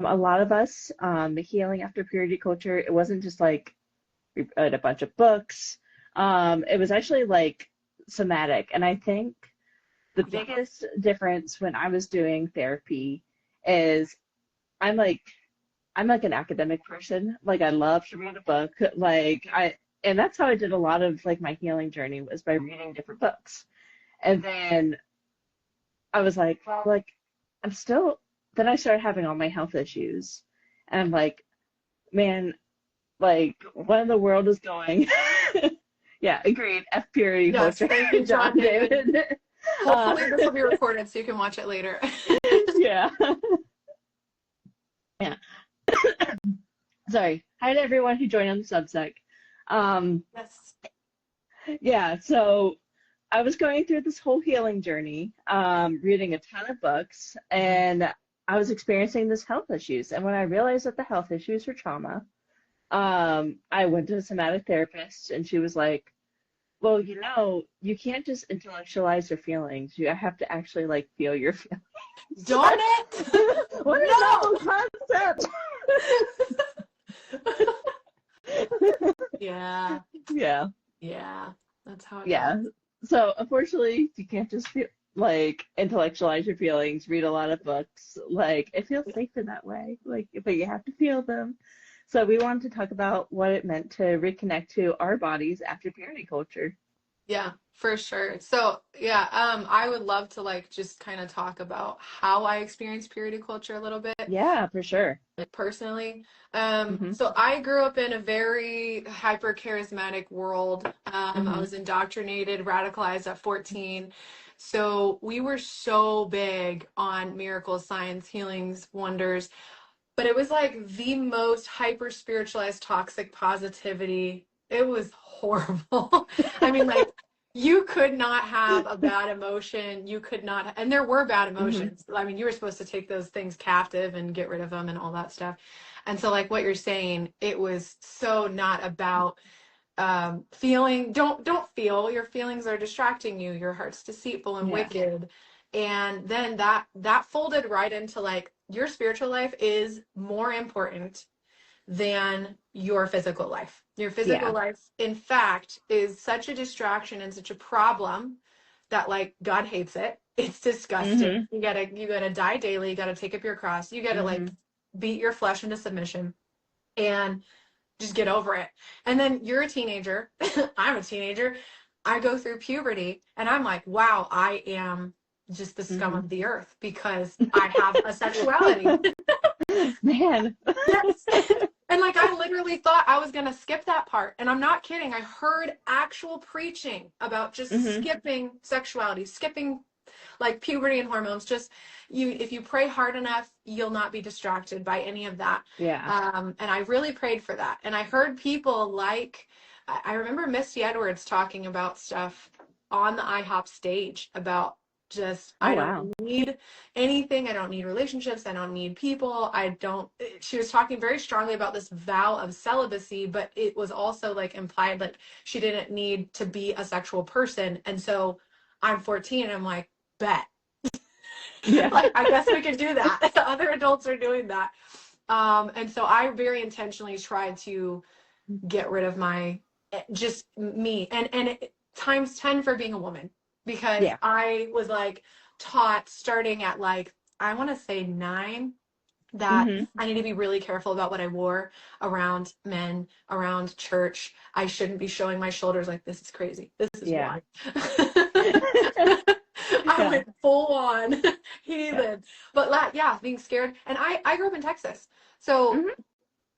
a lot of us, the healing after purity culture, it wasn't just like we read a bunch of books. It was actually like somatic. And I think the Yeah. biggest difference when I was doing therapy is I'm like I'm like an academic person. Like I love to read a book. And that's how I did a lot of like my healing journey was by reading different books. And then I was like, well, like I'm still then I started having all my health issues. And I'm like, man, like what in the world is going? Yeah, agreed. F purity Yes, culture, thank you, John John David. David. Uh, Hopefully this will be recorded so you can watch it later. yeah. Yeah. Sorry. Hi to everyone who joined on the Substack. Um, Yes. yeah, so I was going through this whole healing journey, reading a ton of books, and I was experiencing this health issues. And when I realized that the health issues were trauma, I went to a somatic therapist, and she was like, well, you can't just intellectualize your feelings. You have to actually like feel your feelings. Darn it! What a No! novel concept! Yeah, Yeah, yeah, that's how it yeah. goes. So unfortunately, you can't just feel like intellectualize your feelings, read a lot of books. Like it feels safer that way. Like, but you have to feel them. So we wanted to talk about what it meant to reconnect to our bodies after purity culture. Yeah, for sure. So, yeah, I would love to like just kind of talk about how I experienced purity culture a little bit Yeah, for sure. personally. Mhm. So I grew up in a very hyper charismatic world. I Mhm. was indoctrinated, radicalized at 14. So we were so big on miracles, signs, healings, wonders, but it was like the most hyper spiritualized toxic positivity. It was horrible. I mean, like, you could not have a bad emotion. You could not, and there were bad Mhm. emotions. I mean, you were supposed to take those things captive and get rid of them and all that stuff. And so, like what you're saying, it was so not about feeling. Don't feel. Your feelings are distracting you. Your heart's deceitful and Yeah. wicked. And then that folded right into like your spiritual life is more important than your physical life. Your physical Yeah. life, in fact, is such a distraction and such a problem that like God hates it. It's disgusting. Mhm. You gotta die daily. You gotta take up your cross. You gotta like Mhm. beat your flesh into submission and just get over it. And then you're a teenager. I'm a teenager. I go through puberty and I'm like, wow, I am just the scum Mhm. of the earth because I have a sexuality. Man. Yes. And like I literally thought I was gonna skip that part. And I'm not kidding. I heard actual preaching about just Mhm. skipping sexuality, skipping like puberty and hormones. Just you if you pray hard enough, you'll not be distracted by any of that. Yeah. And I really prayed for that. And I heard people like I remember Misty Edwards talking about stuff on the IHOP stage about just Oh I wow. don't need anything. I don't need relationships. I don't need people. I don't. She was talking very strongly about this vow of celibacy, but it was also like implied like she didn't need to be a sexual person. And so I'm 14 and I'm like, bet. Yeah. Like, I guess we can do that. Other adults are doing that. And so I very intentionally tried to get rid of my just me and times 10 for being a woman because Yeah. I was like taught starting at like I want to say 9 that Mhm. I need to be really careful about what I wore around men, around church. I shouldn't be showing my shoulders like this is crazy. This is Yeah. why. I Yeah. went full on Yeah. heathen. But yeah, being scared. And I grew up in Texas. So Mhm.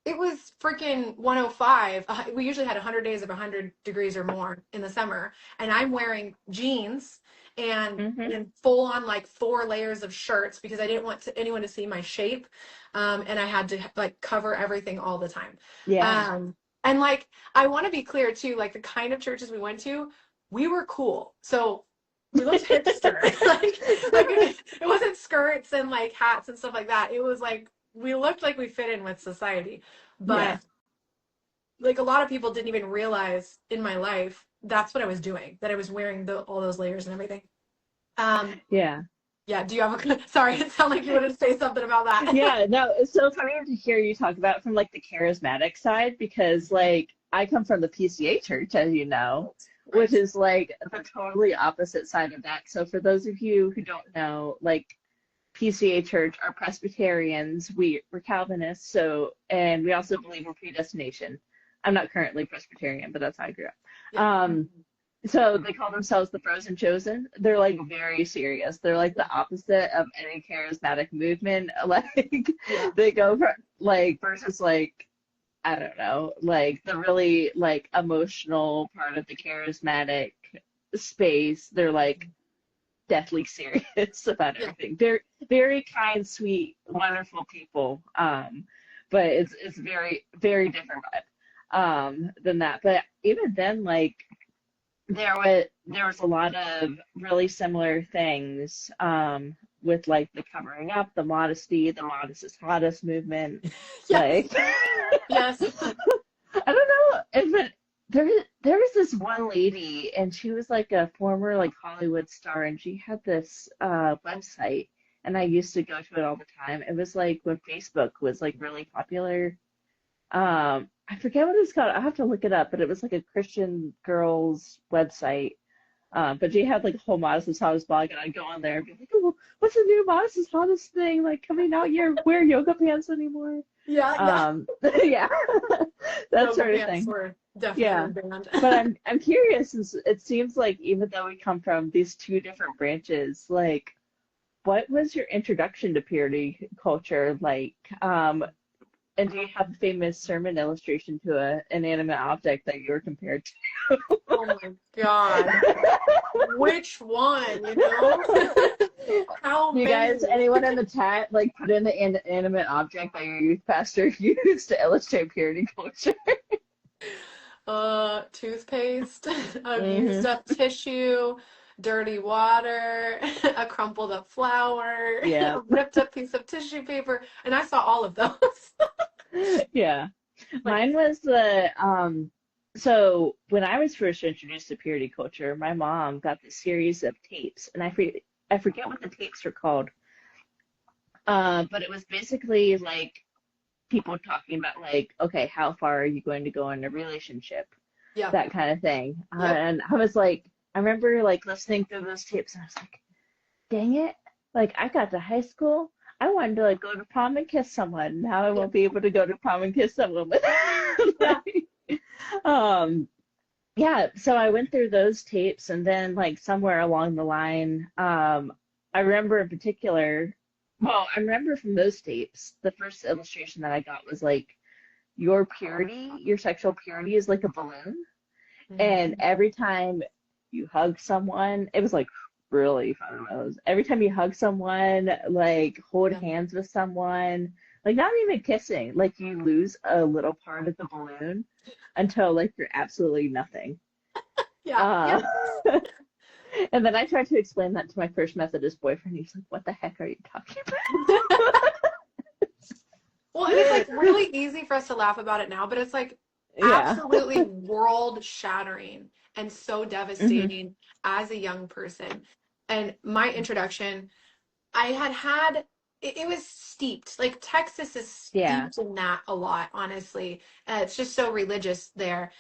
it was freaking 105. We usually had 100 days of 100 degrees or more in the summer. And I'm wearing jeans and Mhm. full on like 4 layers of shirts because I didn't want anyone to see my shape. And I had to like cover everything all the time. Yeah. And like, I want to be clear too, like the kind of churches we went to, we were cool. So we looked hipster. like it wasn't skirts and like hats and stuff like that. It was like, we looked like we fit in with society. Yeah. But like a lot of people didn't even realize in my life that's what I was doing, that I was wearing all those layers and everything. Um, Yeah. Yeah. Do you have a, sorry, it sounded like you wanted to say something about that. Yeah, no, it's so funny to hear you talk about from like the charismatic side because like I come from the PCA church, as you know, which Right. is like the totally opposite side of that. So for those of you who don't know, like PCA church are Presbyterians, we're Calvinists, so and we also believe in predestination. I'm not currently Presbyterian, but that's how I grew up. Yeah. So they call themselves the Frozen Chosen. They're like very serious. They're like the opposite of any charismatic movement. Like Yeah. they go for like versus like I don't know, like the really like emotional part of the charismatic space. They're like deathly serious about Yeah. everything. Very very kind, sweet, wonderful people. But it's very very different vibe than that. But even then, like there was a lot of really similar things with like the covering up, the modesty, the modest is hottest movement. Yes. Like Yes. I don't know, but there was this one lady, and she was like a former like Hollywood star, and she had this website, and I used to go to it all the time. It was like when Facebook was like really popular. I forget what it's called. I have to look it up, but it was like a Christian girls website. But she had like a whole Modest Hottest blog, and I'd go on there and be like, oh, what's the new Modest Hottest thing like coming out here? Wear yoga pants anymore? Yeah. Yeah. Yeah, that Yoga sort of pants thing. were definitely Yeah, banned. but I'm curious. Since it seems like even though we come from these two different branches, like what was your introduction to purity culture like? And do you have a famous sermon illustration to a inanimate object that you were compared Oh my God. Which one, you know? to? How You guys, many? anyone in the chat, like put in the inanimate object that your youth pastor used to illustrate purity culture? Toothpaste, a used Hmm. up tissue, dirty water, a crumpled up flower, Yeah, a ripped up piece of tissue paper, and I saw all of those. yeah. Like, Mine was the so when I was first introduced to purity culture, my mom got this series of tapes, and I forget what the tapes are called. But it was basically like people talking about like, okay, how far are you going to go in a relationship? yeah, That kind of thing. yep, And I was like, I remember like listening through those tapes, and I was like, dang it! Like I got to high school, I wanted to like go to prom and kiss someone. Now I yeah, won't be able to go to prom and kiss someone. yeah, Um, yeah, so I went through those tapes, and then like somewhere along the line, I remember in particular, well, I remember from those tapes, the first illustration that I got was like your purity, your sexual purity is like a balloon, and mhm, every time you hug someone, it was like really fun. Every time you hug someone, like hold yeah, hands with someone, like not even kissing, like you lose a little part of the balloon until like you're absolutely nothing. yeah, yeah. Uh, and then I tried to explain that to my first Methodist boyfriend. He's like, "What the heck are you talking Well, and it's like about?" really easy for us to laugh about it now, but it's like Yeah. absolutely world shattering and so Hmm. devastating as a young person. And my introduction, I had it was steeped. Like Texas is Yeah. steeped in that a lot, honestly. It's just so religious there.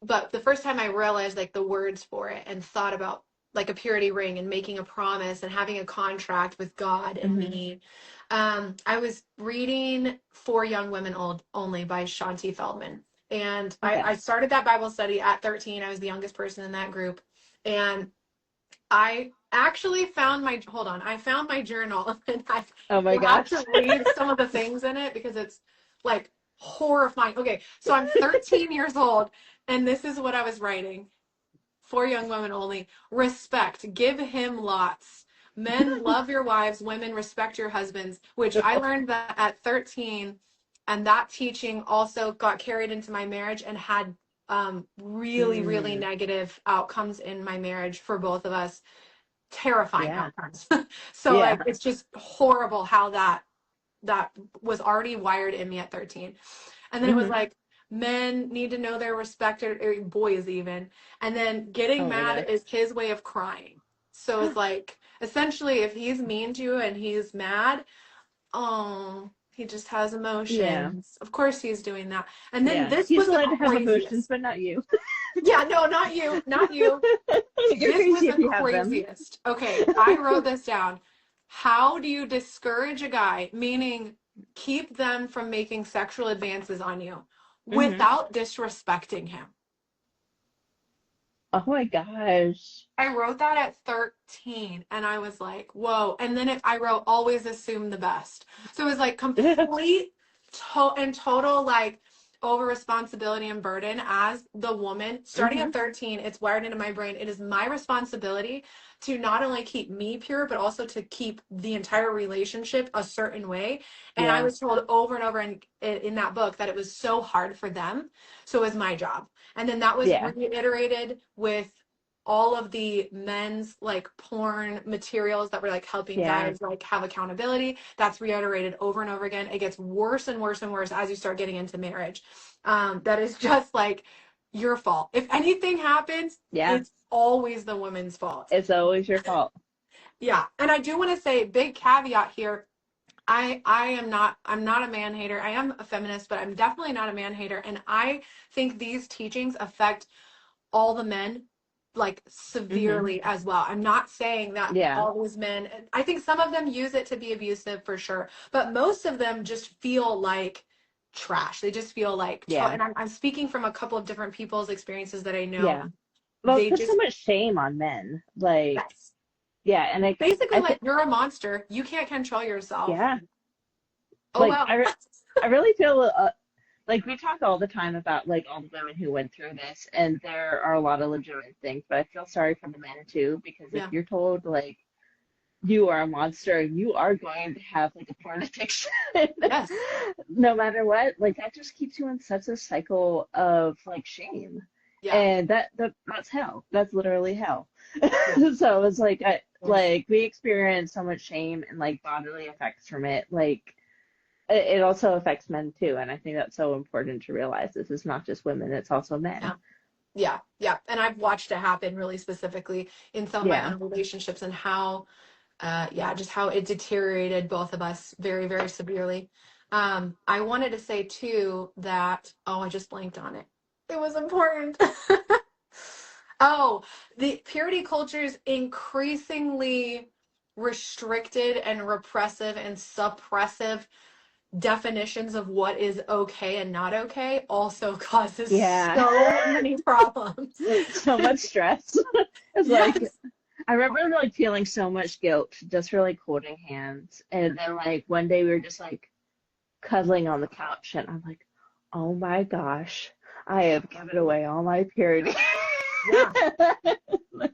But the first time I realized like the words for it and thought about like a purity ring and making a promise and having a contract with God and Hmm. me, I was reading For Young Women Old Only by Shanti Feldman. And Okay. I started that Bible study at 13. I was the youngest person in that group. And I actually found my, hold on, I found my journal and I Oh my will have gosh. to read some of the things in it because it's like horrifying. Okay, so I'm 13 years old and this is what I was writing. For young women only. Respect. Give him lots. Men, love your wives. Women, respect your husbands, which I learned that at 13. And that teaching also got carried into my marriage and had really, really Mm, negative outcomes in my marriage for both of us. Terrifying yeah. outcomes. So Yeah. like it's just horrible how that was already wired in me at 13. And then it was Hmm. like men need to know their respect, or boys even. And then getting Oh my mad gosh. is his way of crying. So it's like Essentially, if he's mean to you and he's mad, oh, he just has Yeah. emotions. Of course he's doing that. And then Yeah. this He's was the allowed to have emotions, craziest. but not you. Yeah, no, not you, not you. You're This was crazy if the you have them. craziest. Okay, I wrote this down. How do you discourage a guy, meaning keep them from making sexual advances on you Hmm. without disrespecting him? Oh my gosh. I wrote that at 13 and I was like, whoa. And then I wrote, always assume the best. So it was like complete and total like over responsibility and burden as the woman. Starting Hmm. at 13, it's wired into my brain. It is my responsibility to not only keep me pure, but also to keep the entire relationship a certain way. And I Yeah. was told over and over in that book that it was so hard for them. So it was my job. And then that was Yeah. reiterated with all of the men's like porn materials that were like helping Yeah. guys like have accountability. That's reiterated over and over again. It gets worse and worse and worse as you start getting into marriage. That is just like your fault. If anything happens, Yeah. it's always the woman's fault. It's always your fault. Yeah. And I do want to say big caveat here. I'm not a man hater. I am a feminist, but I'm definitely not a man hater. And I think these teachings affect all the men like Hmm. severely as well. I'm not saying that Yeah. all those men, I think some of them use it to be abusive for sure, but most of them just feel like trash. They just feel like, Yeah. and I'm speaking from a couple of different people's experiences that I know. Yeah. Well, it They puts so just, much shame on men. Like, yes. yeah, and Basically, I like, think, you're a monster. You can't control yourself. yeah, Oh, like well. I really feel like we talk all the time about like all the women who went through this, and there are a lot of legitimate things, but I feel sorry for the men too, because if Yeah. you're told like you are a monster, you are going to have like a porn addiction, Yes. no matter what, like that just keeps you in such a cycle of like shame. Yeah. And that's hell. That's literally hell. Yeah. So it's like Yes. we experience so much shame and like bodily effects from it. Like it also affects men too, and I think that's so important to realize. This is not just women; it's also men. Yeah. Yeah. Yeah. And I've watched it happen really specifically in some of my Yeah, own relationships and how yeah, just how it deteriorated both of us very, very severely. I wanted to say too that, oh, I just blanked on it. It was important. Oh, the purity culture is increasingly restricted and repressive and suppressive definitions of what is okay and not okay also causes yeah. so many problems. So much stress. It's like Yes. I remember like feeling so much guilt just for like holding hands, and then like one day we were just like cuddling on the couch, and I'm like, oh my gosh, I have given away all my purity. Yeah.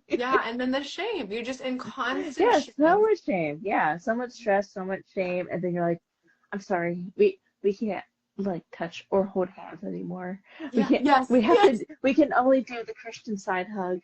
Yeah, and then the shame. You're just in constant Yeah, so shame. much shame. Yeah, so much stress, so much shame, and then you're like, I'm sorry, we can't like touch or hold hands anymore. We Yeah, can't. yes, We have yes. to. We can only do the Christian side hug,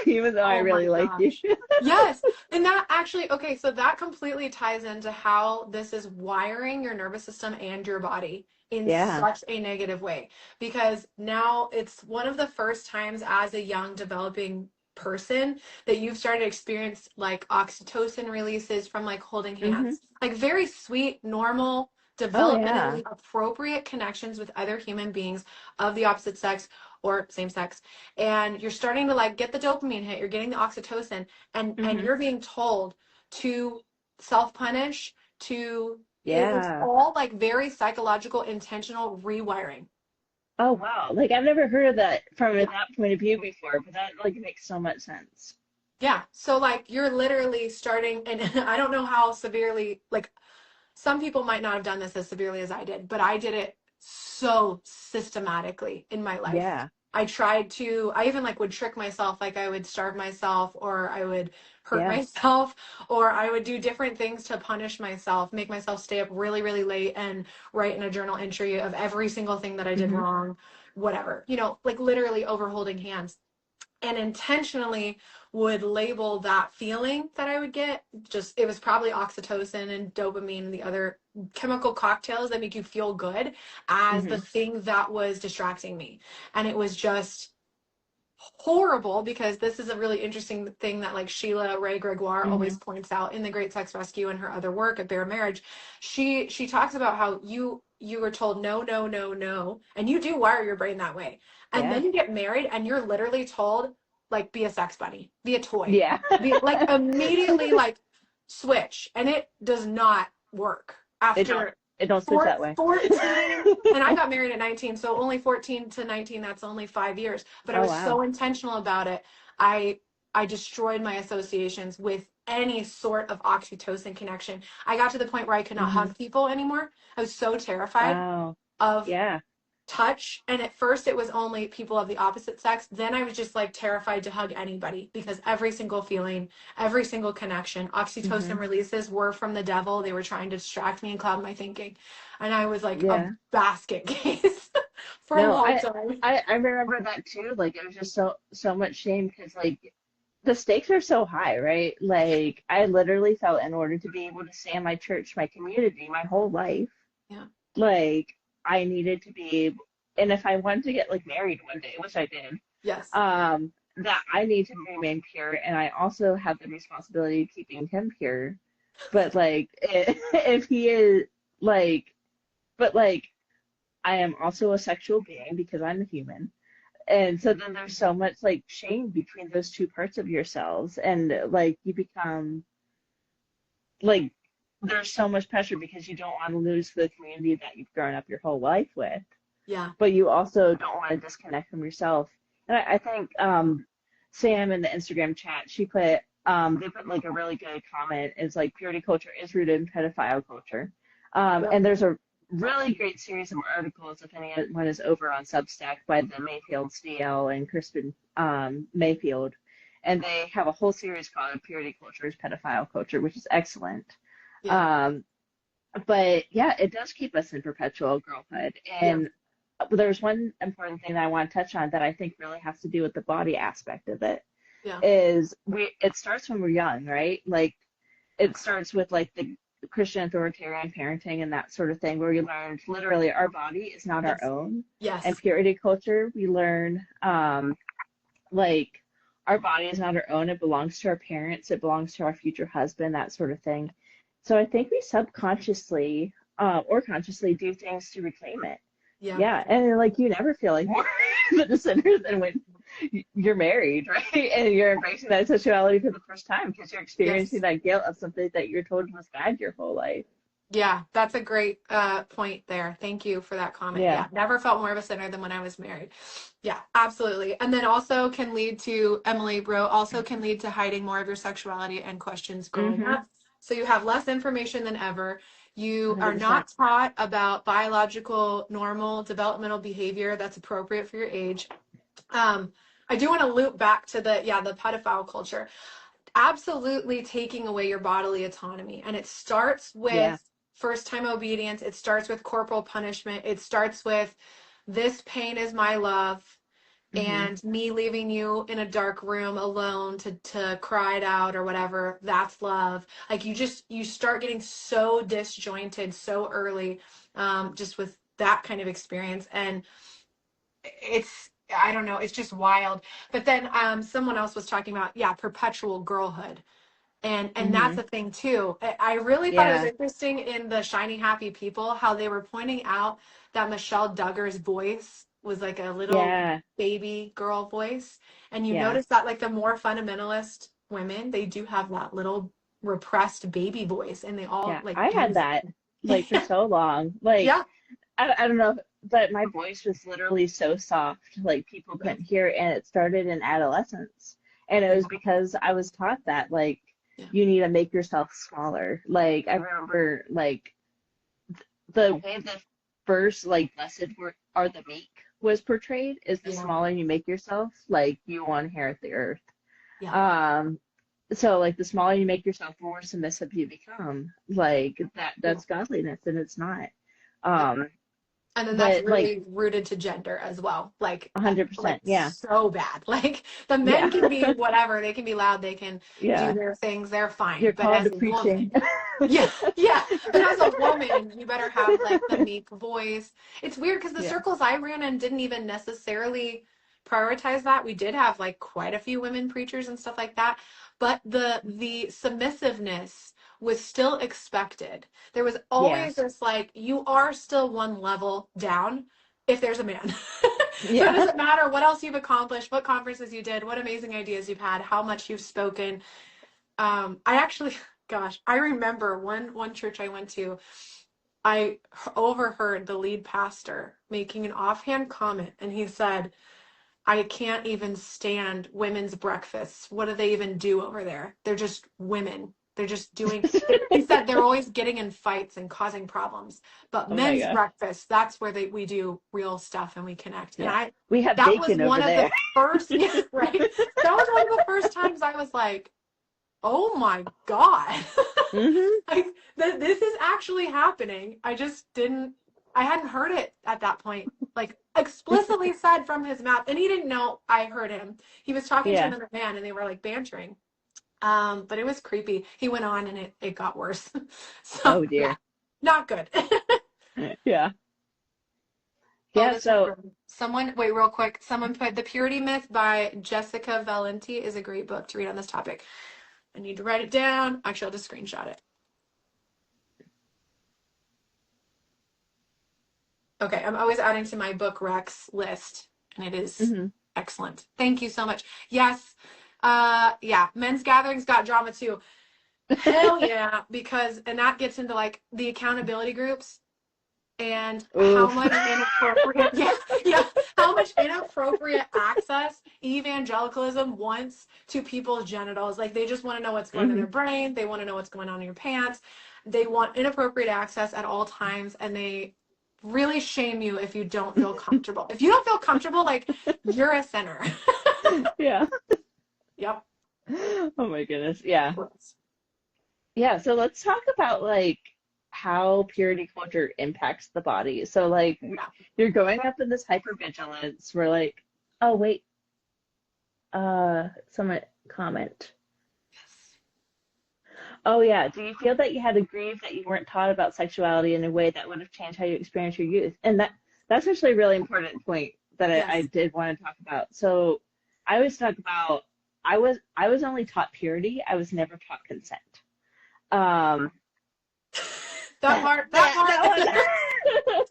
even though I Oh my really like you. gosh. Yes. And that actually, okay, so that completely ties into how this is wiring your nervous system and your body in Yeah. such a negative way. Because now it's one of the first times as a young developing person that you've started to experience like oxytocin releases from like holding Hmm. hands. Like very sweet, normal, Oh yeah. developmentally appropriate connections with other human beings of the opposite sex or same sex, and you're starting to like get the dopamine hit, you're getting the oxytocin, and Hmm. you're being told to self-punish, to it's Yeah. all like very psychological intentional rewiring. Oh wow. Like I've never heard of that from Yeah. that point of view before, but that like makes so much sense. Yeah, so like you're literally starting, and I don't know how severely, like some people might not have done this as severely as I did, but I did it so systematically in my life. Yeah. I even like would trick myself, like I would starve myself or I would hurt Yeah. myself or I would do different things to punish myself, make myself stay up really, really late and write in a journal entry of every single thing that I did Hmm. wrong, whatever, like literally over holding hands and intentionally would label that feeling that I would get. Just it was probably oxytocin and dopamine and the other chemical cocktails that make you feel good as the Hmm. thing that was distracting me. And it was just horrible, because this is a really interesting thing that like Sheila Ray Gregoire always Hmm. points out in The Great Sex Rescue and her other work at Bare Marriage. She talks about how you were told no, no, no, no, and you do wire your brain that way. And Yeah. then you get married and you're literally told like be a sex bunny, be a toy. Yeah. Be like immediately like switch, and it does not work It don't after it don't switch that way. 14, and I got married at 19, so only 14 to 19, that's only 5 years, but I Oh was wow. so intentional about it. I destroyed my associations with any sort of oxytocin connection. I got to the point where I could not Hmm. hug people anymore. I was so terrified Wow. of Yeah. touch, and at first it was only people of the opposite sex. Then I was just like terrified to hug anybody, because every single feeling, every single connection, Hmm. oxytocin releases were from the devil. They were trying to distract me and cloud my thinking, and I was like a Yeah. basket case for a No, long time. I remember that too. Like it was just so much shame because like the stakes are so high, right? Like I literally felt in order to be able to stay in my church, my community, my whole life, Yeah. like I needed to be able, and if I wanted to get like married one day, which I did, Yes. that I need to remain pure, and I also have the responsibility of keeping him pure. But like if he is like, but like I am also a sexual being because I'm a human. And so then there's so much like shame between those two parts of yourselves. And like you become like there's so much pressure because you don't want to lose the community that you've grown up your whole life with, Yeah. but you also don't want to disconnect from yourself. And I think Sam in the Instagram chat, they put like a really good comment. It's like purity culture is rooted in pedophile culture. Yep. And there's a really great series of articles, if anyone is over on Substack, by the Mayfields, DL and Crispin Mayfield. And they have a whole series called Purity Culture is Pedophile Culture, which is excellent. Yeah. Um, but yeah, it does keep us in perpetual girlhood. Yeah. And there's one important thing that I want to touch on that I think really has to do with the body aspect of it Yeah. is it starts when we're young, right? Like it starts with like the Christian authoritarian parenting and that sort of thing, where we learned literally our body is not our Yes. own. And Yes. purity culture, we learn like our body is not our own. It belongs to our parents. It belongs to our future husband, that sort of thing. So I think we subconsciously or consciously do things to reclaim it. Yeah. Yeah, and like you never feel like more the sinner than when you're married, right? And you're embracing that sexuality for the first time because you're experiencing Yes. that guilt of something that you're told was bad your whole life. Yeah, that's a great point there. Thank you for that comment. Yeah. Yeah, never felt more of a sinner than when I was married. Yeah, absolutely. And then also can lead to, Emily Bro, also can lead to hiding more of your sexuality and questions growing Mm-hmm. up. So you have less information than ever. You are 100%. not taught about biological, normal developmental behavior that's appropriate for your age. Um, I do want to loop back to the pedophile culture, absolutely taking away your bodily autonomy. And it starts Yeah. with first time obedience. It starts with corporal punishment. It starts with this pain is my love, Mm-hmm. and me leaving you in a dark room alone to cry it out or whatever. That's love. Like you start getting so disjointed so early, just with that kind of experience. And it's, I don't know, it's just wild. But then someone else was talking about, yeah, perpetual girlhood. And that's Mm-hmm. the thing too. I really thought it was Yeah. interesting in the Shiny Happy People how they were pointing out that Michelle Duggar's voice was like a little Yeah. baby girl voice. And you Yeah. notice that like the more fundamentalist women, they do have that little repressed baby voice, and they all Yeah. like I had use that it. like for so long. Like Yeah. I don't know, but my voice was literally so soft, like people Yeah. couldn't hear it, and it started in adolescence. And it Yeah. was because I was taught that, like, Yeah. you need to make yourself smaller. Like, I remember, like, the way the first, like, blessed were, are the meek was portrayed is the Yeah. smaller you make yourself, like, you will inherit the earth. Yeah. So, like, the smaller you make yourself, the more submissive you become. Like, Yeah. that's godliness, and it's not. Yeah. Um, And then that's but, like, really rooted to gender as well. Like 100%. Yeah. so bad. Like the men Yeah. can be whatever, they can be loud, they can do Yeah. their things, they're fine. You're But called as to a preaching. woman, yeah, yeah. But as a woman, you better have like the meek voice. It's weird because the Yeah. circles I ran in didn't even necessarily prioritize that. We did have like quite a few women preachers and stuff like that, but the submissiveness was still expected. There was Yeah. always this like, you are still one level down if there's a man. So it Yeah. doesn't matter what else you've accomplished, what conferences you did, what amazing ideas you've had, how much you've spoken. I actually, gosh, I remember one church I went to, I overheard the lead pastor making an offhand comment, and he said, I can't even stand women's breakfasts. What do they even do over there? They're just women. They're just doing, he said they're always getting in fights and causing problems. But Oh my men's gosh. breakfast, that's where we do real stuff and we connect. And Yeah. We have that was bacon over one of the there. first, yeah, right? That was one of the first times I was like, oh my God. Hmm. Like, this is actually happening. I hadn't heard it at that point, like explicitly said from his mouth. And he didn't know I heard him. He was talking to Yeah. another man and they were like bantering. But it was creepy. He went on and it got worse. So Oh yeah, dear. not good. Yeah. Oh, Yeah. this So, someone, wait, real quick. Someone put The Purity Myth by Jessica Valenti is a great book to read on this topic. I need to write it down. Actually, I'll just screenshot it. Okay, I'm always adding to my book Rex list, and it is mhm. excellent. Thank you so much. Yes, yeah, men's gatherings got drama too. Hell yeah, and that gets into like the accountability groups and how Oof. much inappropriate, yeah, how much inappropriate access evangelicalism wants to people's genitals. Like they just want to know what's going on in Hmm. their brain. They want to know what's going on in your pants. They want inappropriate access at all times, and they really shame you if you don't feel comfortable. If you don't feel comfortable, like you're a sinner. Yeah. Yep. Oh my goodness. Yeah. Yeah. So let's talk about like how purity culture impacts the body. So like Yeah. you're going up in this hypervigilance. We're like, oh wait, someone comment. Oh yeah. Do you feel that you had to grieve that you weren't taught about sexuality in a way that would have changed how you experience your youth? And that's actually a really important point that I Yes. did want to talk about. So I always talk about I was only taught purity. I was never taught consent. Um, That part. that one. Yeah.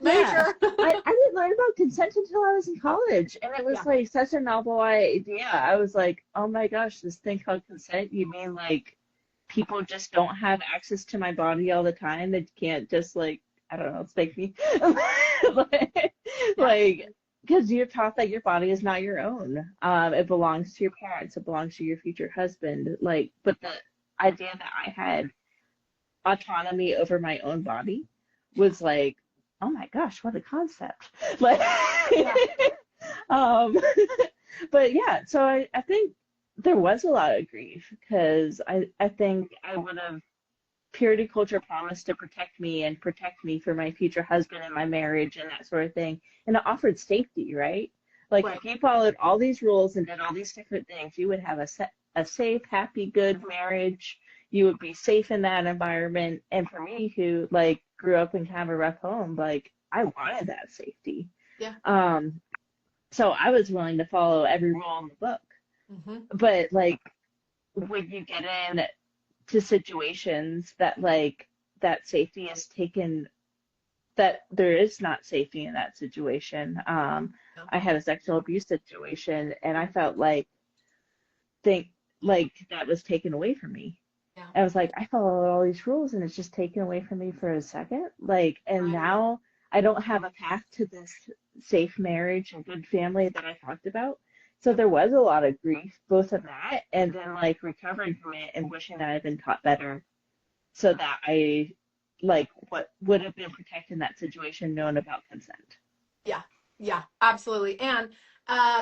Major. I didn't learn about consent until I was in college, and it was Yeah. like such a novel idea. I was like, oh my gosh, this thing called consent, you mean like people just don't have access to my body all the time? They can't just like, I don't know, spank me. like, Yeah. like, because you're taught that your body is not your own. It belongs to your parents, it belongs to your future husband. Like, but the idea that I had autonomy over my own body was like, oh my gosh, what a concept. Like, Yeah. um, but yeah, so I think there was a lot of grief because I think I would have purity culture promised to protect me for my future husband and my marriage and that sort of thing. And it offered safety, right? Like Right. if you followed all these rules and did all these different things, you would have a safe, happy, good marriage. You would be safe in that environment. And for me, who like grew up in kind of a rough home, like I wanted that safety. Yeah. So I was willing to follow every rule in the book. Mm-hmm. But like when you get in to situations that like that safety is taken, that there is not safety in that situation. Yeah. I had a sexual abuse situation and I felt like think like that was taken away from me. Yeah. I was like, I followed all these rules and it's just taken away from me for a second. Like, and Right. now I don't have a path to this safe marriage and good family that I talked about. So Yep. there was a lot of grief, both of that and then like recovering from it and wishing that I'd been taught better so that I like what would have been protected in that situation known about consent. Yeah. Yeah. Absolutely. And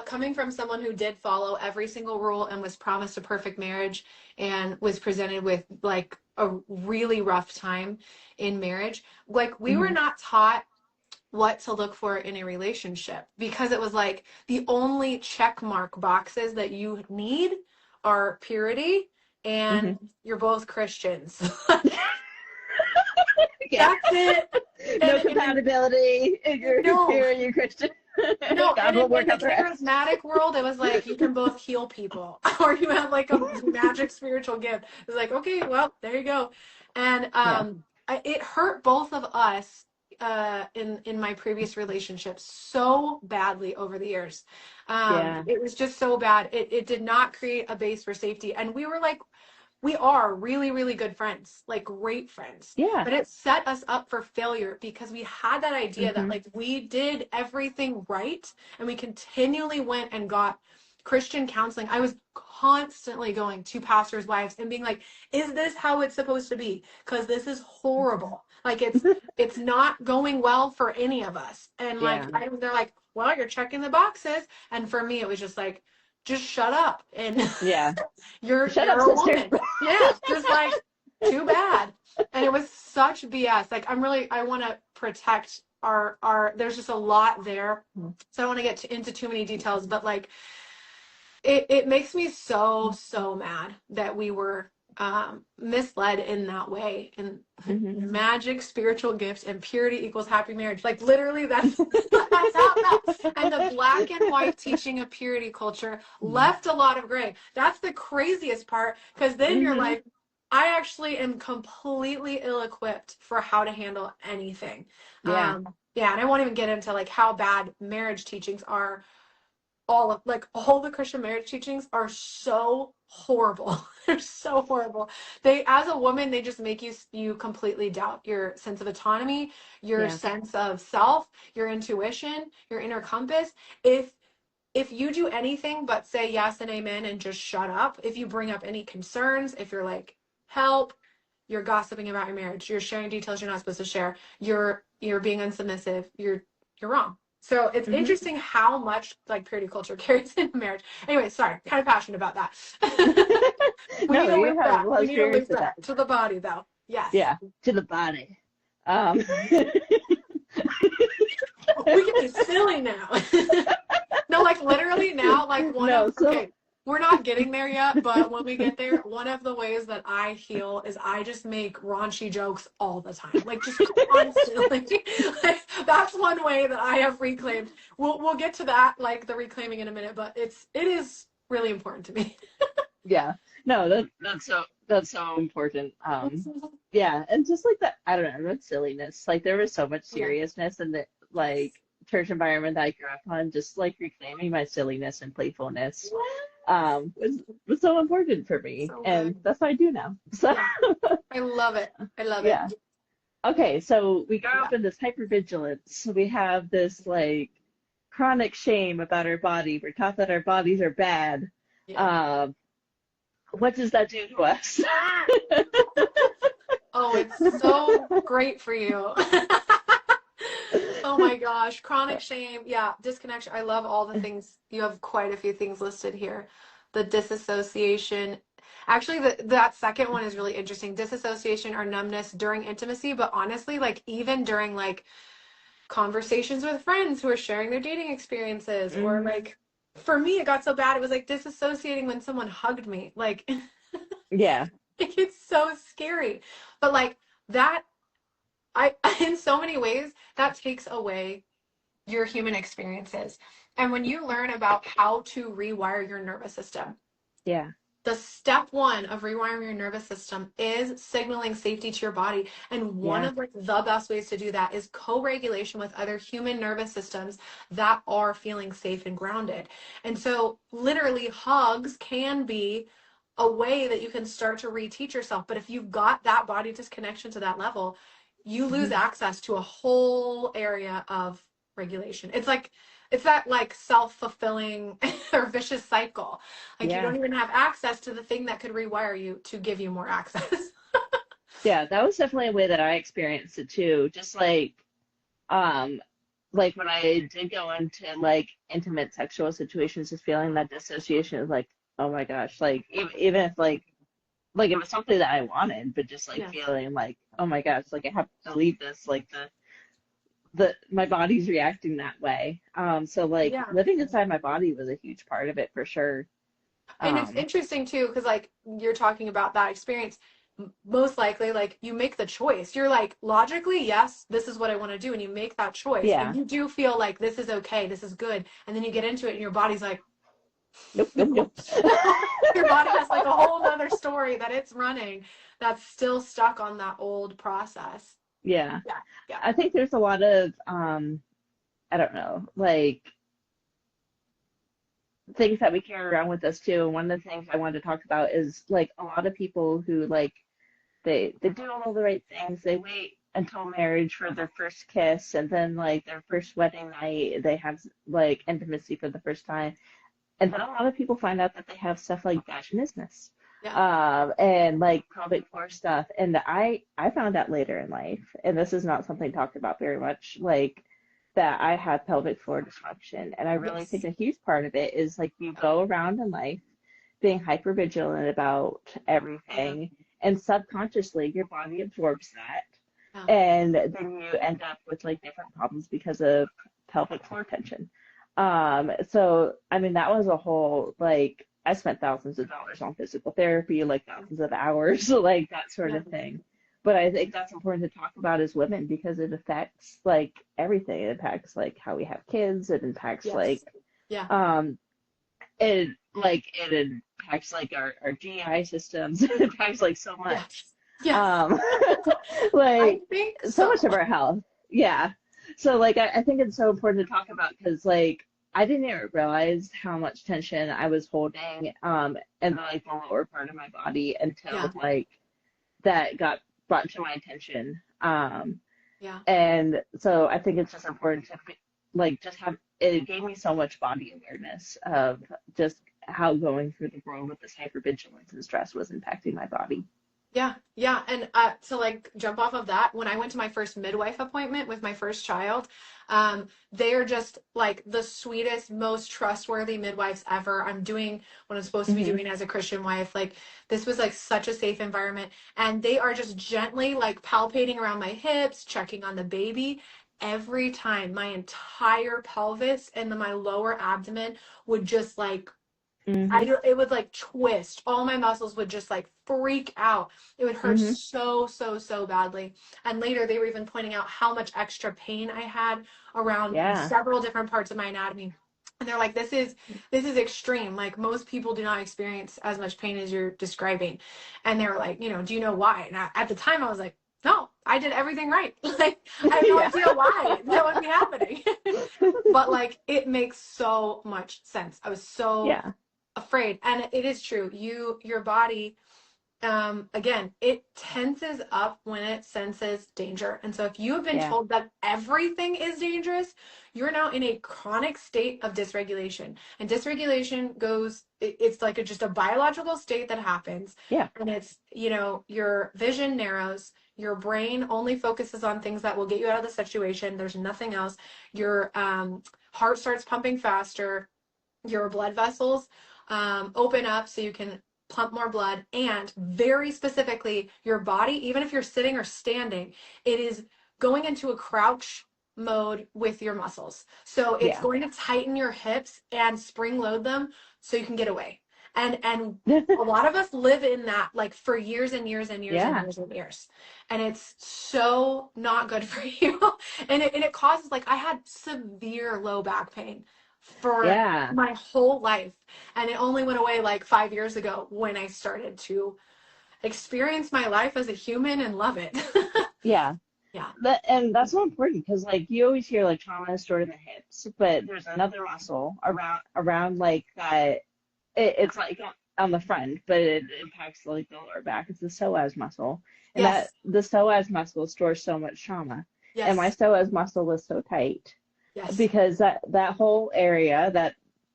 coming from someone who did follow every single rule and was promised a perfect marriage and was presented with like a really rough time in marriage, like we were Hmm. not taught what to look for in a relationship because it was like the only check mark boxes that you need are purity and Hmm. you're both Christians. Yeah. That's it. No And compatibility. You're no, here, you're Christian. No, and God will in work the out the rest. charismatic world, it was like you can both heal people, or you have like a magic spiritual gift. It's like, okay, well, there you go. And Yeah. it hurt both of us in my previous relationships so badly over the years. Yeah. It was just so bad. It did not create a base for safety, and we are really, really good friends, like great friends. Yeah. But it set us up for failure because we had that idea that Hmm. like we did everything right and we continually went and got Christian counseling. I was constantly going to pastors' wives and being like, is this how it's supposed to be? Because this is horrible. Like it's not going well for any of us. And like Yeah. they're like, well, you're checking the boxes. And for me, it was just like, just shut up and Yeah. Shut up, you're a sister. woman. Yeah, just like too bad. And it was such BS. Like I want to protect our there's just a lot there. So I don't want to get into too many details, but like it makes me so mad that we were misled in that way. And Hmm. magic, spiritual gifts, and purity equals happy marriage. Like literally that's that's how it felt. And the black and white teaching of purity culture left a lot of gray. That's the craziest part, because then you're Hmm. like, I actually am completely ill-equipped for how to handle anything. Yeah. Yeah, and I won't even get into like how bad marriage teachings are. All the Christian marriage teachings are so horrible. They're so horrible. They, as a woman, they just make you completely doubt your sense of autonomy, your Yeah. sense of self, your intuition, your inner compass. If you do anything but say yes and amen and just shut up, if you bring up any concerns, if you're like, help, you're gossiping about your marriage, you're sharing details you're not supposed to share, you're being unsubmissive, you're wrong. So it's Hmm. interesting how much like purity culture carries into marriage. Anyway, sorry, kind of passionate about that. We need No, to you link have a that. lot We of need to experience link with that. that to the body though. Yes. Yeah. To the body. Um, We can be silly now. No, like literally now, like no, so okay, we're not getting there yet, but when we get there, one of the ways that I heal is I just make raunchy jokes all the time, like just constantly. Like, that's one way that I have reclaimed. We'll get to that, like the reclaiming in a minute, but it is really important to me. yeah. No, that's so important. Yeah, and just like that, I don't know, that silliness. Like there was so much Yeah. seriousness in the like church environment that I grew up on, just like reclaiming my silliness and playfulness was so important for me. So And good. that's what I do now. So Yeah. I love it. I love it. yeah. Okay, so we grow Yeah. up in this hypervigilance. We have this like chronic shame about our body. We're taught that our bodies are bad. Yeah. Um, what does that do to us? Oh, it's so great for you. Oh my gosh, chronic shame. Yeah, disconnection. I love all the things. You have quite a few things listed here. The disassociation. Actually, that second one is really interesting. Disassociation or numbness during intimacy, but honestly, like even during like conversations with friends who are sharing their dating experiences, or Hmm. like for me, it got so bad it was like disassociating when someone hugged me. Like Yeah. it's so scary. But like that I in so many ways that takes away your human experiences. And when you learn about how to rewire your nervous system, Yeah. the step one of rewiring your nervous system is signaling safety to your body. And one Yeah. of like the best ways to do that is co-regulation with other human nervous systems that are feeling safe and grounded. And so literally hugs can be a way that you can start to reteach yourself. But if you've got that body disconnection to that level, you lose Hmm. access to a whole area of regulation. It's that like self-fulfilling or vicious cycle. Like you Yeah. don't even have access to the thing that could rewire you to give you more access. Yeah. That was definitely a way that I experienced it too. Just um, like when I did go into like intimate sexual situations, just feeling that dissociation is like, oh my gosh, like even if like it was something that I wanted, but just like Yeah. feeling like, oh my gosh, like I have to leave this, like the my body's reacting that way. So like Yeah. living inside my body was a huge part of it for sure. And it's Um, interesting too, because like you're talking about that experience. most likely, like, you make the choice. You're like, logically, yes, this is what I want to do. And you make that choice. And Yeah. you do feel like this is okay, this is good. And then you get into it and your body's like, Nope, nope, no. nope. Your body has like a whole other story that it's running that's still stuck on that old process. Yeah. Yeah. Yeah. I think there's a lot of I don't know, like things that we carry around with us too. And one of the things I wanted to talk about is like a lot of people who like they do all the right things. They wait until marriage for their first kiss, and then like their first wedding night, they have like intimacy for the first time. And then a lot of people find out that they have stuff like vaginismus, Yeah. and like pelvic floor stuff. And I found out later in life, and this is not something talked about very much, like that I have pelvic floor dysfunction. And I really think Yes. a huge part of it is like you go around in life being hyper vigilant about Yeah. everything, and subconsciously your body absorbs that, Yeah. and then you end up with like different problems because of pelvic floor tension. So I mean that was a whole like I spent thousands of dollars on physical therapy, like thousands of hours, like that sort Yeah. of thing. But I think that's important to talk about as women because it affects like everything. It impacts like how we have kids. It impacts like Yes. Yeah. um it impacts like our GI systems. It impacts like so much. Yes. Yes. Um I like think so much of so. our health. Yeah. So like I think it's so important to talk about because like I didn't even realize how much tension I was holding in like the lower part of my body Yeah. until like that got brought to my attention. Yeah. And so I think it's just important to like just have it gave me so much body awareness of just how going through the world with this hypervigilance and stress was impacting my body. Yeah, yeah. And to like jump off of that, when I went to my first midwife appointment with my first child, they are just like the sweetest, most trustworthy midwives ever. I'm doing what I'm supposed to be Hmm. doing as a Christian wife. Like, this was like such a safe environment. And they are just gently like palpating around my hips, checking on the baby. Every time my entire pelvis and my lower abdomen would just like Hmm. it would like twist. All my muscles would just like freak out. It would hurt Hmm. so, so, so badly. And later they were even pointing out how much extra pain I had around Yeah. several different parts of my anatomy. And they're like, this is extreme. Like, most people do not experience as much pain as you're describing. And they were like, do you know why? And at the time I was like, no, I did everything right. Like, I have no Yeah. idea why that would be happening. But like, it makes so much sense. I was so Yeah. afraid. And it is true. Your body, again, it tenses up when it senses danger. And so if you have been Yeah. told that everything is dangerous, you're now in a chronic state of dysregulation. And dysregulation it's like just a biological state that happens. Yeah. And it's, your vision narrows, your brain only focuses on things that will get you out of the situation. There's nothing else. Your heart starts pumping faster, your blood vessels open up so you can pump more blood, and very specifically, your body, even if you're sitting or standing, it is going into a crouch mode with your muscles. So it's Yeah. going to tighten your hips and spring load them so you can get away. And a lot of us live in that like for years and years and years and Yeah. years and years. And it's so not good for you. And it causes, like, I had severe low back pain for Yeah. my whole life. And it only went away like 5 years ago when I started to experience my life as a human and love it. Yeah. Yeah. And that's so important because like you always hear like trauma is stored in the hips, but there's another muscle around like that. It's like on the front, but it impacts like the lower back. It's the psoas muscle, and that Yes. the psoas muscle stores so much trauma. And my Yes. psoas muscle is so tight Yes. because that whole area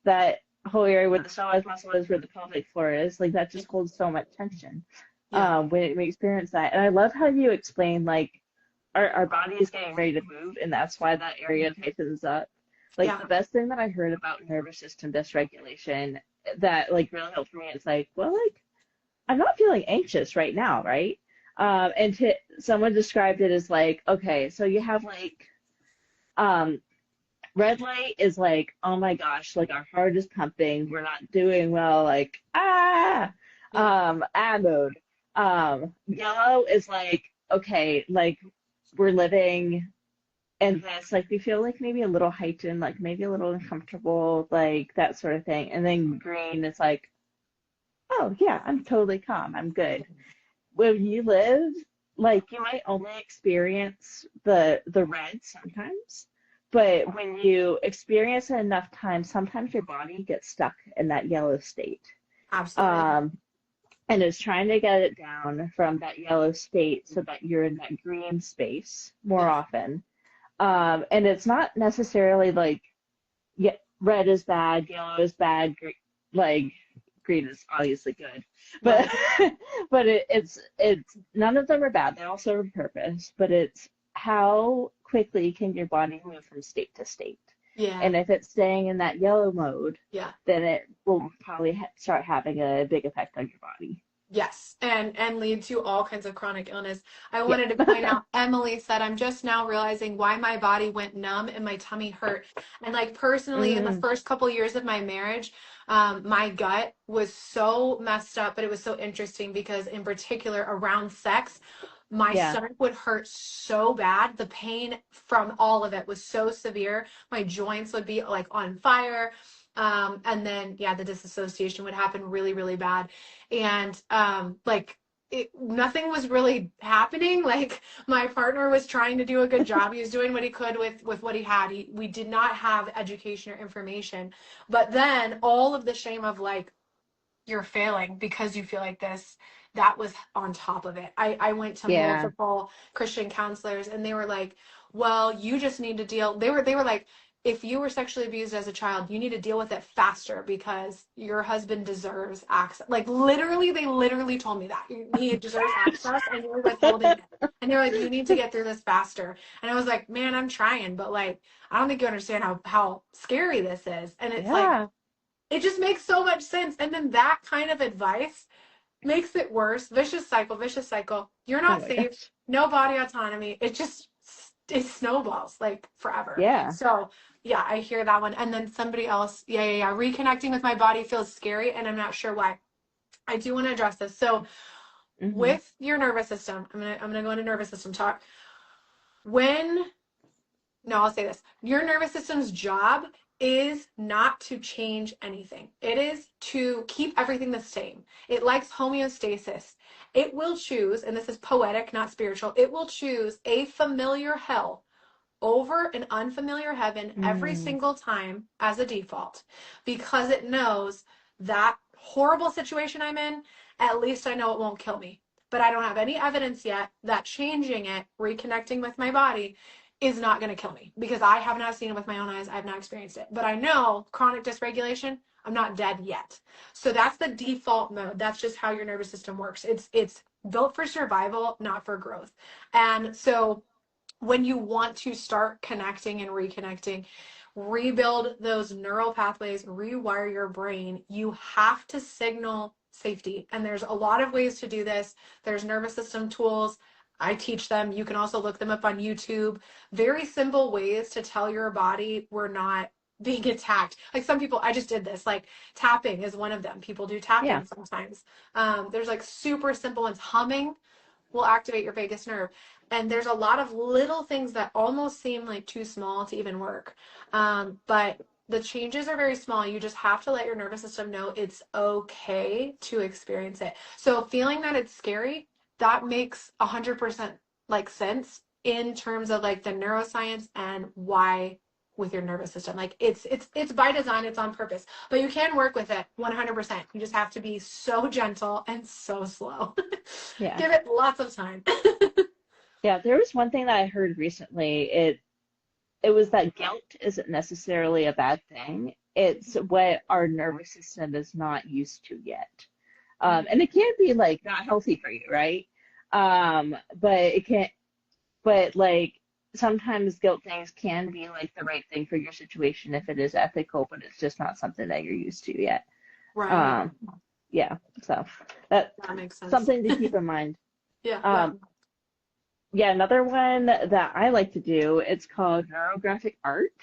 that whole area where the psoas muscle is, where the pelvic floor is, like that just holds so much tension Yeah. when we experience that. And I love how you explain like our body is getting ready to move, and that's why that area tightens up. Like Yeah. the best thing that I heard about nervous system dysregulation that like really helped me is like, well, like I'm not feeling anxious right now, right? And someone described it as like, okay, so you have like um, red light is like, oh my gosh, like our heart is pumping, we're not doing well, like Yeah. ah mode. Yellow is like, okay, like we're living in this, like we feel like maybe a little heightened, like maybe a little uncomfortable, like that sort of thing. And then green is like, oh yeah, I'm totally calm, I'm good. When you live, like you might only experience the red sometimes, but when you experience it enough times, sometimes your body gets stuck in that yellow state. Absolutely. Um, and it's trying to get it down from that yellow state so that you're in that green space more Yeah. often. And it's not necessarily like, yeah, red is bad, yellow is bad, like green is obviously good, but Right. but it's none of them are bad. They all serve a purpose, but it's how quickly can your body move from state to state. Yeah. And if it's staying in that yellow mode, Yeah. then it will probably start having a big effect on your body. Yes, and lead to all kinds of chronic illness. I Yeah. wanted to point out, Emily said, I'm just now realizing why my body went numb and my tummy hurt. And like personally, in the Mm, first couple years of my marriage, my gut was so messed up, but it was so interesting because in particular around sex, my yeah. stomach would hurt so bad. The pain from all of it was so severe. My joints would be like on fire. And then, yeah, the disassociation would happen really, really bad. And like nothing was really happening. Like my partner was trying to do a good job. He was doing what he could with what he had. We did not have education or information. But then all of the shame of like you're failing because you feel like this, that was on top of it. I went to Yeah. multiple Christian counselors and they were like, well, you just need to deal. They were like, if you were sexually abused as a child, you need to deal with it faster because your husband deserves access. Like literally, they literally told me that he deserves access and you're withholding it. And they're like, you need to get through this faster. And I was like, man, I'm trying, but like, I don't think you understand how scary this is. And it's like, Yeah. it just makes so much sense. And then that kind of advice makes it worse. Vicious cycle, vicious cycle. You're Oh not my safe. gosh. No body autonomy. It snowballs like forever. Yeah. So yeah, I hear that one. And then somebody else, yeah. Reconnecting with my body feels scary, and I'm not sure why. I do want to address this. So Hmm. with your nervous system, I'm gonna go into nervous system talk. When no, I'll say this. Your nervous system's job is not to change anything. It is to keep everything the same. It likes homeostasis. It will choose, and this is poetic, not spiritual, it will choose a familiar hell over an unfamiliar heaven every Mm, single time as a default because it knows that horrible situation I'm in, at least I know it won't kill me. But I don't have any evidence yet that changing it, reconnecting with my body, is not going to kill me because I have not seen it with my own eyes. I have not experienced it. But I know chronic dysregulation, I'm not dead yet. So that's the default mode. That's just how your nervous system works. It's built for survival, not for growth. And so when you want to start connecting and reconnecting, rebuild those neural pathways, rewire your brain, you have to signal safety. And there's a lot of ways to do this. There's nervous system tools. I teach them. You can also look them up on YouTube. Very simple ways to tell your body we're not being attacked. Like some people, I just did this. Like tapping is one of them. People do yeah. tapping sometimes. There's like super simple ones. Humming will activate your vagus nerve. And there's a lot of little things that almost seem like too small to even work. But the changes are very small. You just have to let your nervous system know it's okay to experience it. So feeling that it's scary, that makes 100% like sense in terms of like the neuroscience and why with your nervous system. Like it's by design, it's on purpose. But you can work with it 100%. You just have to be so gentle and so slow. Yeah. Give it lots of time. Yeah, there was one thing that I heard recently. It was that guilt isn't necessarily a bad thing. It's what our nervous system is not used to yet. And it can be like not healthy for you, right? But it can, but like sometimes guilt things can be like the right thing for your situation if it is ethical, but it's just not something that you're used to yet. Right. Um, yeah, so that's That makes sense. something to keep in mind. Yeah, yeah. Um, yeah, another one that I like to do, it's called neurographic art.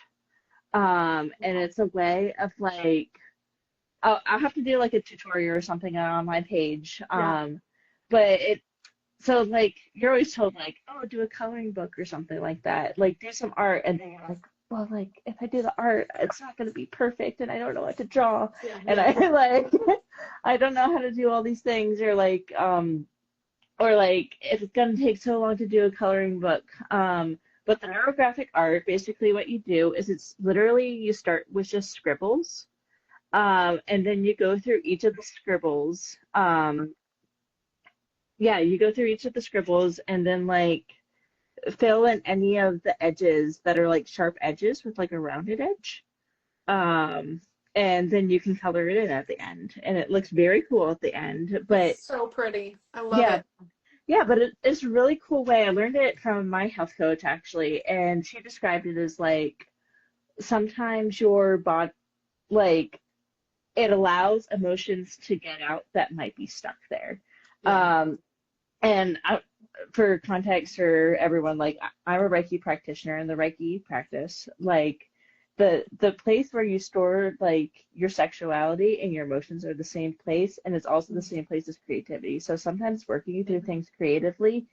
And it's a way of like, I'll have to do like a tutorial or something on my page. Yeah. but so like you're always told like, oh, do a coloring book or something like that. Like do some art, and then you're like, well, like if I do the art, it's not gonna be perfect, and I don't know what to draw, Yeah, and yeah. I like I don't know how to do all these things, or like it's gonna take so long to do a coloring book. But the neurographic art, basically what you do is it's literally you start with just scribbles, and then you go through each of the scribbles. Yeah, you go through each of the scribbles and then like fill in any of the edges that are like sharp edges with like a rounded edge. Um, and then you can color it in at the end, and it looks very cool at the end. But It's so pretty. I love yeah, it. yeah, but it's a really cool way. I learned it from my health coach actually, and she described it as like sometimes your body, like it allows emotions to get out that might be stuck there. Yeah. Um, and for context for everyone, like I'm a Reiki practitioner in the Reiki practice, like the place where you store like your sexuality and your emotions are the same place, and it's also the same place as creativity. So sometimes working through things creatively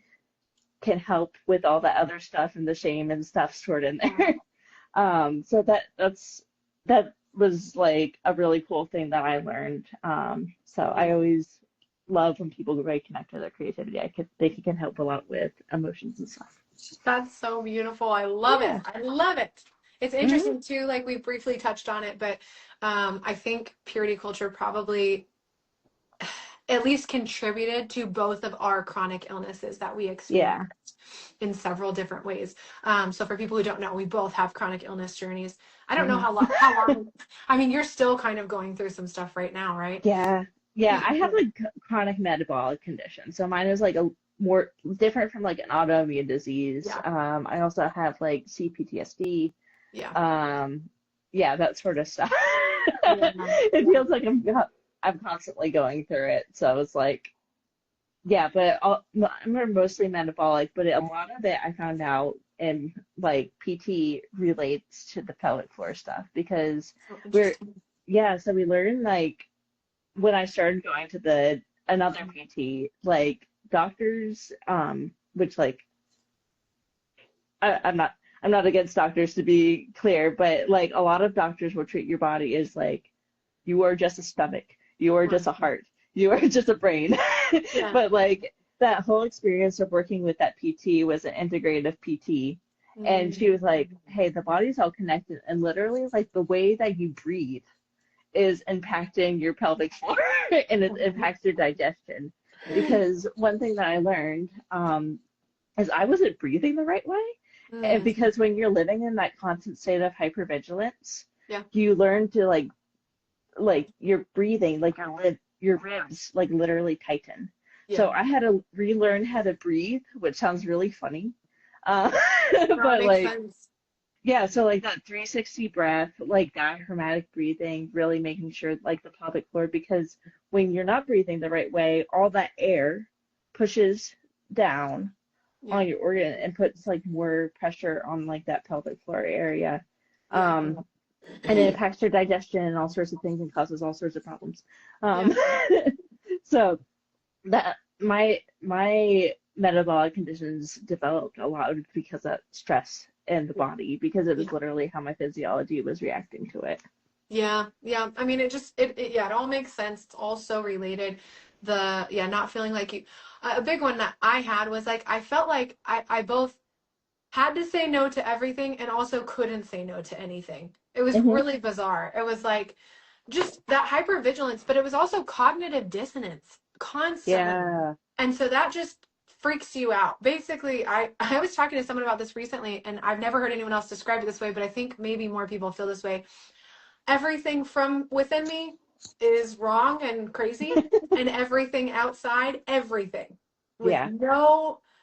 can help with all the other stuff and the shame and stuff stored in there. So that was like a really cool thing that I learned. So I always love when people really connect to their creativity. They can help a lot with emotions and stuff. That's so beautiful. I love it. Yeah. I love it. It's Hmm. interesting too, like we briefly touched on it, but I think purity culture probably at least contributed to both of our chronic illnesses that we Yeah. experienced in several different ways. So for people who don't know, we both have chronic illness journeys. I don't know Hmm. how long. I mean, you're still kind of going through some stuff right now, right? Yeah. Yeah. I have like chronic metabolic condition. So mine is like a more different from like an autoimmune disease. Yeah. I also have like CPTSD. Yeah. Um, yeah, that sort of stuff. Yeah. It feels like I'm constantly going through it. So it's like, yeah, but I'm mostly metabolic, but a lot of it I found out in like PT relates to the pelvic floor stuff because So we're, interesting. yeah, so we learned like when I started going to the another PT, like doctors, which like I'm not against doctors to be clear, but like a lot of doctors will treat your body as like you are just a stomach, you are just Right. a heart, you are just a brain. Yeah. But like that whole experience of working with that PT was an integrative PT. And she was like, Mm. hey, the body's all connected. And literally, like the way that you breathe is impacting your pelvic floor and it impacts your digestion. Because one thing that I learned is I wasn't breathing the right way. And Mm. because when you're living in that constant state of hypervigilance, Yeah. you learn to like your breathing, like your ribs like literally tighten. Yeah. So I had to relearn how to breathe, which sounds really funny. Uh, No, it but makes like sense. yeah, so like that 360 breath, like diaphragmatic breathing, really making sure like the pelvic floor, because when you're not breathing the right way, all that air pushes down Yeah. on your organ and puts like more pressure on like that pelvic floor area. Yeah. Um, and it impacts your digestion and all sorts of things and causes all sorts of problems. Yeah. Um, so that my metabolic conditions developed a lot because of stress in the body because it was Yeah. literally how my physiology was reacting to it. Yeah. Yeah. I mean, yeah, it all makes sense. It's all so related. Yeah, not feeling like you, a big one that I had was like, I felt like I both had to say no to everything and also couldn't say no to anything. It was Hmm. really bizarre. It was like just that hypervigilance, but it was also cognitive dissonance constantly. Yeah. And so that just freaks you out. Basically, I was talking to someone about this recently, and I've never heard anyone else describe it this way, but I think maybe more people feel this way. Everything from within me is wrong and crazy, and everything outside, everything with Yeah.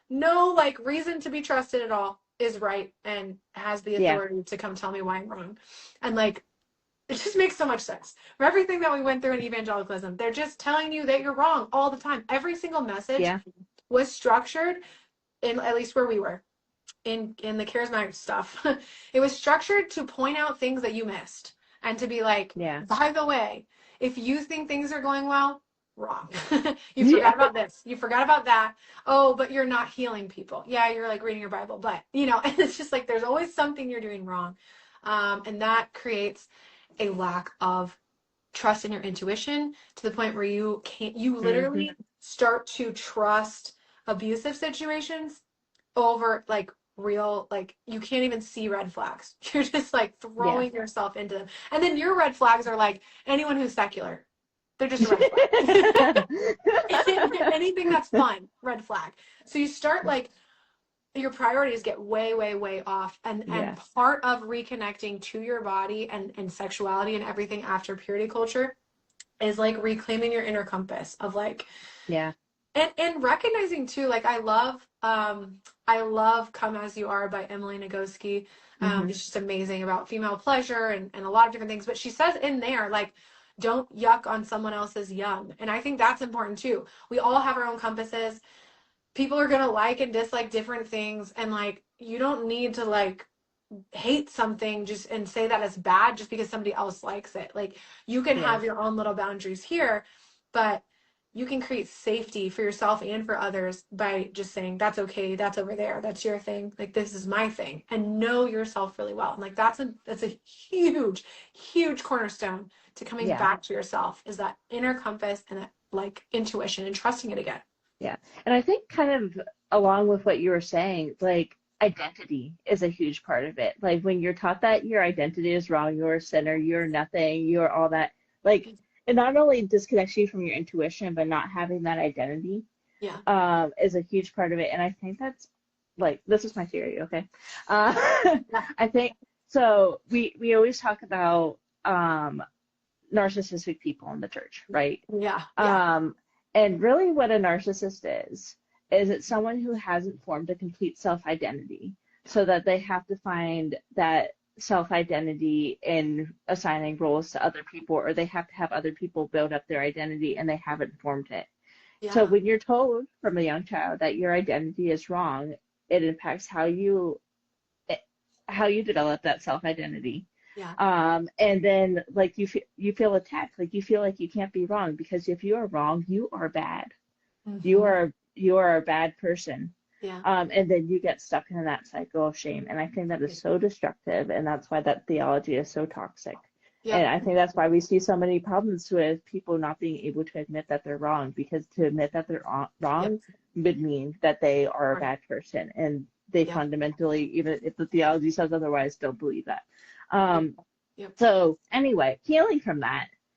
no like reason to be trusted at all is right and has the Yeah. authority to come tell me why I'm wrong. And like it just makes so much sense. For everything that we went through in evangelicalism, they're just telling you that you're wrong all the time. Every single message Yeah. was structured in at least where we were in the charismatic stuff. It was structured to point out things that you missed and to be like, Yeah. by the way, if you think things are going well, wrong. You Yeah. forgot about this. You forgot about that. Oh, but you're not healing people. Yeah, you're like reading your Bible, but and it's just like there's always something you're doing wrong. And that creates a lack of trust in your intuition to the point where you Hmm. literally start to trust abusive situations over like real, like you can't even see red flags. You're just like Yeah. throwing yourself into them. And then your red flags are like anyone who's secular. They're just a red flag. Anything that's fun, red flag. So you start like your priorities get way, way, way off. And Yes. part of reconnecting to your body and sexuality and everything after purity culture is like reclaiming your inner compass of like Yeah. and recognizing too, like I love Come As You Are by Emily Nagoski. Hmm. It's just amazing about female pleasure and a lot of different things. But she says in there, like, don't yuck on someone else's yum. And I think that's important too. We all have our own compasses. People are gonna like and dislike different things. And like you don't need to like hate something just and say that it's bad just because somebody else likes it. Like you can Yes. have your own little boundaries here, but you can create safety for yourself and for others by just saying that's okay, that's over there, that's your thing, like this is my thing, and know yourself really well. And like that's a huge, huge cornerstone to coming Yeah. back to yourself is that inner compass and that like intuition and trusting it again. Yeah. And I think kind of along with what you were saying, like identity is a huge part of it. Like when you're taught that your identity is wrong, you're a sinner, you're nothing, you're all that, like it not only disconnects you from your intuition, but not having that identity Yeah. is a huge part of it. And I think that's like this is my theory, okay? Uh, Yeah. I think so we always talk about narcissistic people in the church, right? Yeah. Yeah. Um, and really, what a narcissist is it's someone who hasn't formed a complete self identity, so that they have to find that self identity in assigning roles to other people, or they have to have other people build up their identity and they haven't formed it. So Yeah. when you're told from a young child that your identity is wrong, it impacts how you develop that self identity. Yeah. And then like you feel attacked, like you feel like you can't be wrong because if you are wrong, you are bad. Mm-hmm. You are a bad person. Yeah. And then you get stuck in that cycle of shame. And I think that is so destructive, and that's why that theology is so toxic. And Yep. I think that's why we see so many problems with people not being able to admit that they're wrong, because to admit that they're Yep. wrong would mean that they are a Right. bad person, and they Yep. fundamentally, even if the theology says otherwise, don't believe that. Yep. Um, Yep. so anyway, healing from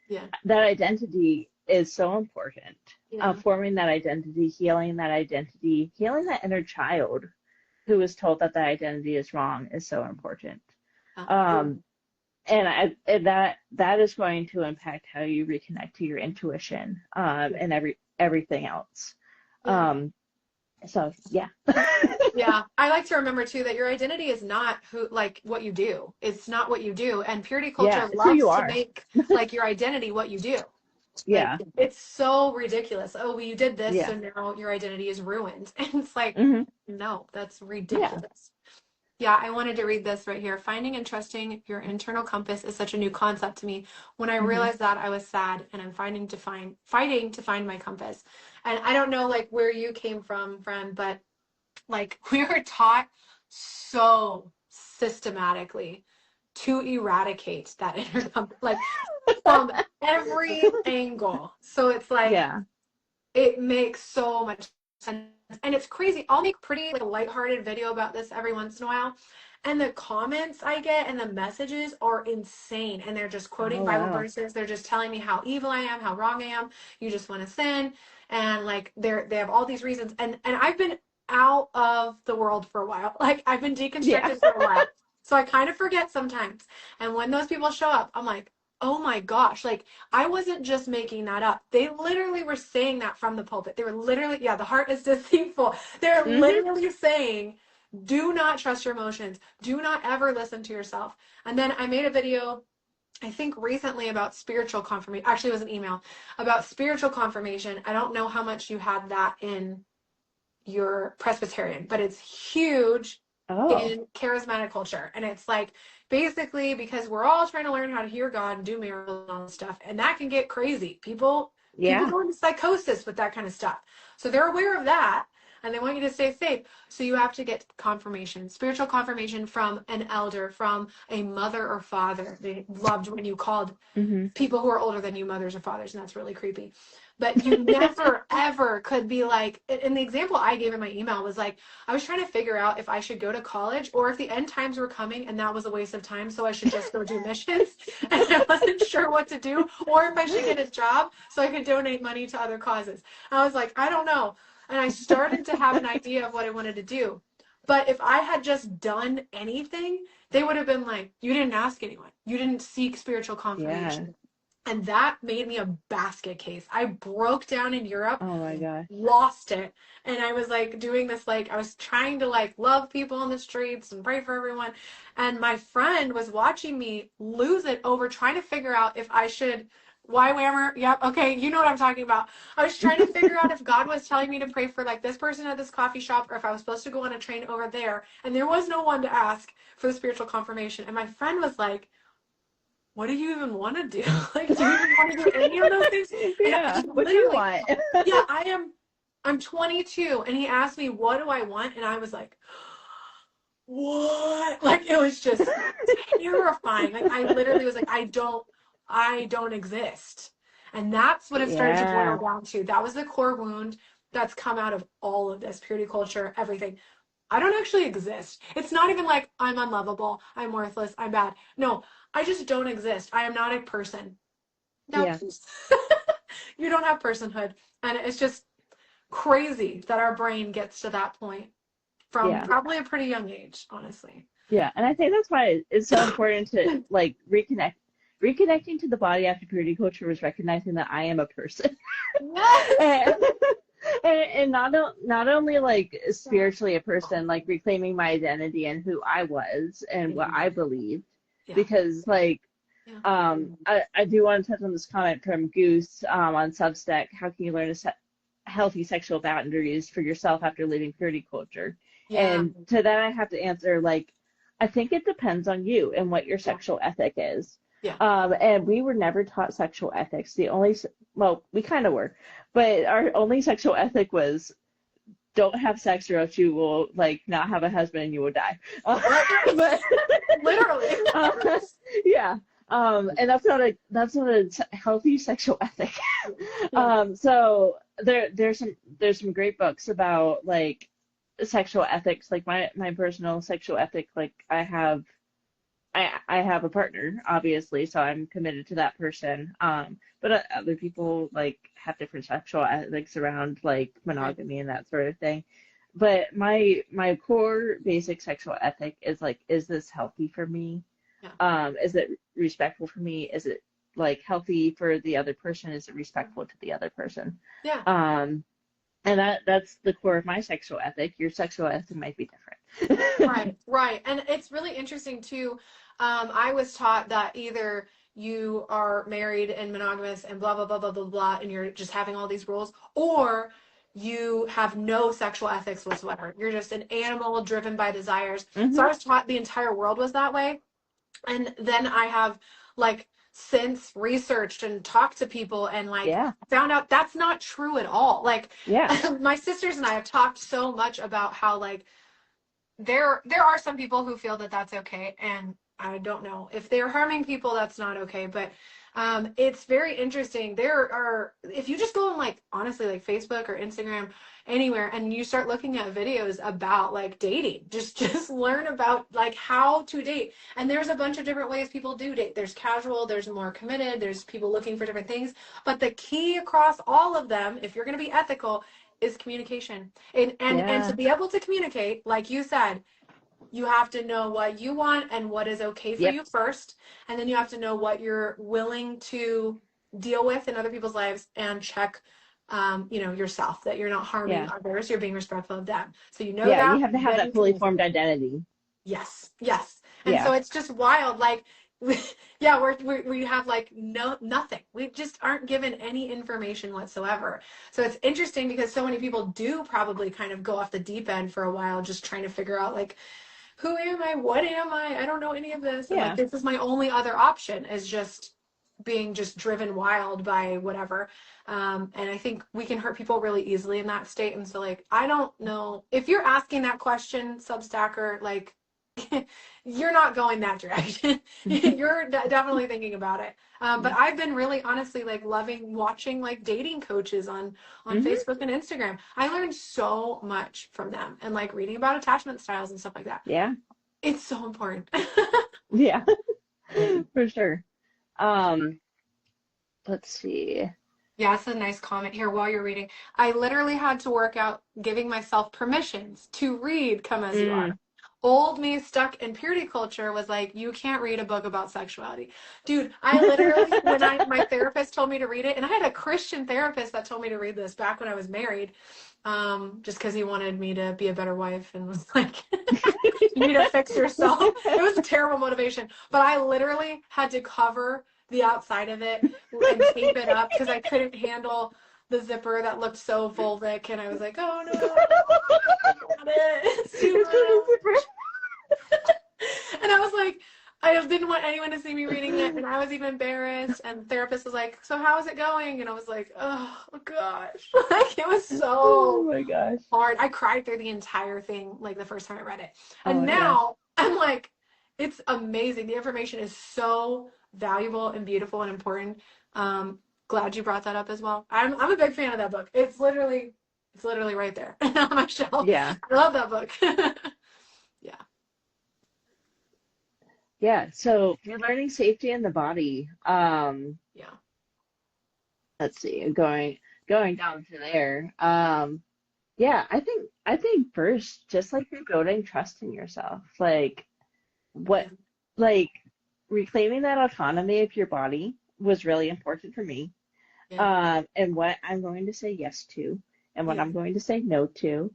Yeah. that identity is so important. Yeah. Forming that identity, healing that identity, healing that inner child who is told that identity is wrong is so important. Yeah. Um, and that is going to impact how you reconnect to your intuition, and everything else. Yeah. So yeah. Yeah. I like to remember too that your identity is not who like what you do. It's not what you do. And purity Yeah, culture it's who you loves to are. make like your identity what you do. Like Yeah. it's so ridiculous. Oh, well, you did this, Yeah. so now your identity is ruined. And it's like, Hmm. no, that's Yeah. ridiculous. Yeah, I wanted to read this right here. Finding and trusting your internal compass is such a new concept to me. When I Hmm. realized that, I was sad, and I'm fighting to find my compass. And I don't know like where you came from, friend, but like we were taught so systematically to eradicate that inner compass, like from every angle. So it's like Yeah. it makes so much sense. And it's crazy. I'll make pretty like a lighthearted video about this every once in a while. And the comments I get and the messages are insane. And they're just quoting Oh Bible wow. verses. They're just telling me how evil I am, how wrong I am. You just want to sin. And like they have all these reasons. And I've been out of the world for a while. Like I've been Yeah. deconstructed for a while. So I kind of forget sometimes. And when those people show up, I'm like, oh my gosh, like I wasn't just making that up. They literally were saying that from the pulpit. They were literally, yeah, the heart is deceitful. They're Hmm. literally saying, do not trust your emotions. Do not ever listen to yourself. And then I made a video, I think recently about spiritual confirmation. Actually, it was an email about spiritual confirmation. I don't know how much you had that in your Presbyterian, but it's huge Oh. in charismatic culture. And it's like basically because we're all trying to learn how to hear God and do miracles and all this stuff. And that can get crazy. People People Yeah. go into psychosis with that kind of stuff. So they're aware of that and they want you to stay safe. So you have to get confirmation, spiritual confirmation from an elder, from a mother or father. They loved when you called Hmm. people who are older than you mothers or fathers, and that's really creepy. But you never ever could be like, and the example I gave in my email was like, I was trying to figure out if I should go to college or if the end times were coming and that was a waste of time, so I should just go do missions. And I wasn't sure what to do, or if I should get a job so I could donate money to other causes. I was like, I don't know. And I started to have an idea of what I wanted to do. But if I had just done anything, they would have been like, you didn't ask anyone. You didn't seek spiritual Yeah. confirmation. And that made me a basket case. I broke down in Europe, Oh my gosh. lost it. And I was like doing this, like, I was trying to like love people on the streets and pray for everyone. And my friend was watching me lose it over trying to figure out if I should. Why Whammer? Yep. Okay. You know what I'm talking about. I was trying to figure out if God was telling me to pray for like this person at this coffee shop or if I was supposed to go on a train over there. And there was no one to ask for the spiritual confirmation. And my friend was like, what do you even want to do? Like, do you even want to do any of those things? And Yeah. he What do you literally, want? yeah, I'm 22. And he asked me, what do I want? And I was like, what? Like, it was just terrifying. Like, I literally was like, I don't exist. And that's what it started to boil Yeah. down to. That was the core wound that's come out of all of this purity culture, everything. I don't actually exist. It's not even like I'm unlovable, I'm worthless, I'm bad. No, I just don't exist. I am not a person. No, Yeah. you don't have personhood. And it's just crazy that our brain gets to that point from Yeah. probably a pretty young age, honestly. Yeah. And I think that's why it's so important to like reconnect. Reconnecting to the body after purity culture was recognizing that I am a person. Yes. and, and not only like spiritually a person, like reclaiming my identity and who I was and what I believed. Yeah. Because like Yeah. I do want to touch on this comment from Goose on Substack. How can you learn to set healthy sexual boundaries for yourself after leaving purity culture? Yeah. And to that, I have to answer like, I think it depends on you and what your Yeah. sexual ethic is. Yeah. And we were never taught sexual ethics. The only, well, we kind of were, but our only sexual ethic was don't have sex or else you will like not have a husband and you will die. But Literally. yeah. And that's not a healthy sexual ethic. So there's some great books about like sexual ethics. Like my personal sexual ethic, like I have a partner, obviously, so I'm committed to that person. But other people like have different sexual ethics around like monogamy and that sort of thing. But my core basic sexual ethic is like, is this healthy for me? Yeah. Is it respectful for me? Is it like healthy for the other person? Is it respectful to the other person? Yeah. And that's the core of my sexual ethic. Your sexual ethic might be different. Right, right. And it's really interesting too. I was taught that either you are married and monogamous and blah, blah, blah, blah, blah, blah, and you're just having all these rules, or you have no sexual ethics whatsoever. You're just an animal driven by desires. So I Hmm. was taught the entire world was that way. And then I have like since researched and talked to people and like Yeah. found out that's not true at all. Like Yeah. my sisters and I have talked so much about how like there are some people who feel that that's okay, and I don't know if they're harming people, that's not okay. But it's very interesting. There are, if you just go on like honestly like Facebook or Instagram anywhere and you start looking at videos about like dating, just learn about like how to date. And there's a bunch of different ways people do date. There's casual, there's more committed, there's people looking for different things. But the key across all of them, if you're going to be ethical, is communication. And to Yeah. be able to communicate, like you said, you have to know what you want and what is okay for Yep. you first, and then you have to know what you're willing to deal with in other people's lives and check yourself, that you're not harming Yeah. others, you're being respectful of them. So you know Yeah. that, You have to have then that you can fully move formed forward. identity. Yes, yes. And Yeah. so it's just wild. Like, yeah, we have like nothing. We just aren't given any information whatsoever. So it's interesting because so many people do probably kind of go off the deep end for a while, just trying to figure out like, who am I? What am I? I don't know any of this. And like, Yeah. this is my only other option is just being just driven wild by whatever. And I think we can hurt people really easily in that state. And so like, I don't know if you're asking that question, Substacker, like you're not going that direction. You're definitely thinking about it. But I've been really honestly like loving watching like dating coaches on Hmm. Facebook and Instagram. I learned so much from them and like reading about attachment styles and stuff like that. Yeah. It's so important. Yeah. For sure. Um, let's see. Yeah, it's a nice comment here while you're reading. I literally had to work out giving myself permissions to read Come As You Are. Mm. Old me stuck in purity culture was like, you can't read a book about sexuality. Dude, I literally, when my therapist told me to read it, and I had a Christian therapist that told me to read this back when I was married, just because he wanted me to be a better wife and was like, you need to fix yourself. It was a terrible motivation. But I literally had to cover the outside of it and tape it up because I couldn't handle the zipper that looked so vulvic. And I was like, oh no, it's too much. And I was like, I didn't want anyone to see me reading it, and I was even embarrassed. And the therapist was like, "So how is it going?" And I was like, "Oh gosh," like it was Oh so my gosh. hard. I cried through the entire thing, like the first time I read it, Oh and my gosh. now I'm like, it's amazing. The information is so valuable and beautiful and important. Glad you brought that up as well. I'm a big fan of that book. It's literally right there on my shelf. Yeah. I love that book. Yeah. Yeah. So you're learning safety in the body. Yeah. Let's see. Going down to there. Yeah, I think first, just like you're building trust in yourself. Like what Yeah. like reclaiming that autonomy of your body was really important for me. Yeah. And what I'm going to say yes to and what Yeah. I'm going to say no to.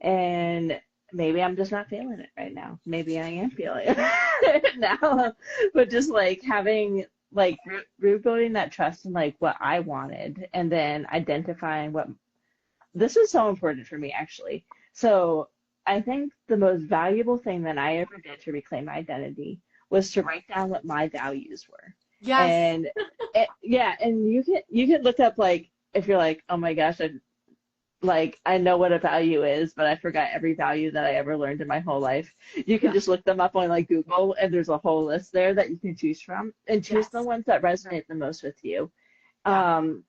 And maybe I'm just not feeling it right now. Maybe I am feeling it now. But just like having like rebuilding that trust in like what I wanted and then identifying what this was so important for me actually. So I think the most valuable thing that I ever did to reclaim my identity was to write down what my values were. Yes. And yeah, and you can look up like if you're like, oh my gosh, I know what a value is, but I forgot every value that I ever learned in my whole life. You can Yeah. just look them up on like Google, and there's a whole list there that you can choose from, and choose the Yes. ones that resonate the most with you. Yeah. Um,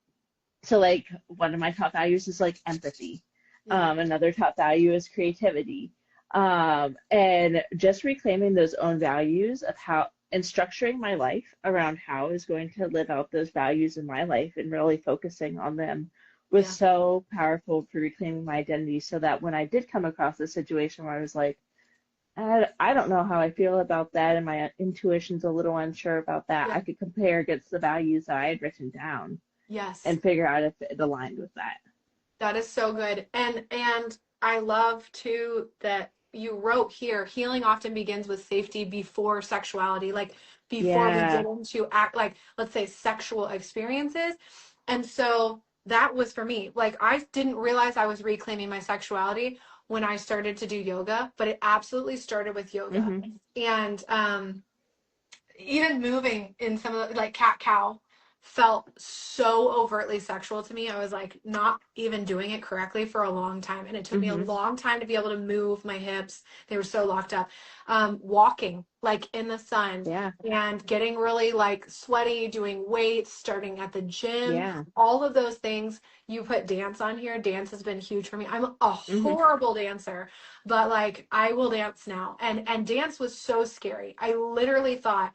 so like one of my top values is like empathy. Yeah. Another top value is creativity. And just reclaiming those own values of how and structuring my life around how I was going to live out those values in my life and really focusing on them was Yeah. so powerful for reclaiming my identity so that when I did come across a situation where I was like, I don't know how I feel about that and my intuition's a little unsure about that, Yeah. I could compare against the values that I had written down Yes. and figure out if it aligned with that. That is so good. And I love too that you wrote here, healing often begins with safety before sexuality, like before we Yeah. get into act like let's say sexual experiences. And so that was for me. Like I didn't realize I was reclaiming my sexuality when I started to do yoga, but it absolutely started with yoga. Hmm. And even moving in some of the like cat cow felt so overtly sexual to me. I was like not even doing it correctly for a long time. And it took me a Hmm. long time to be able to move my hips. They were so locked up. Walking like in the sun Yeah. and getting really like sweaty, doing weights, starting at the gym, Yeah. all of those things. You put dance on here. Dance has been huge for me. I'm a Hmm. horrible dancer, but like I will dance now. And dance was so scary. I literally thought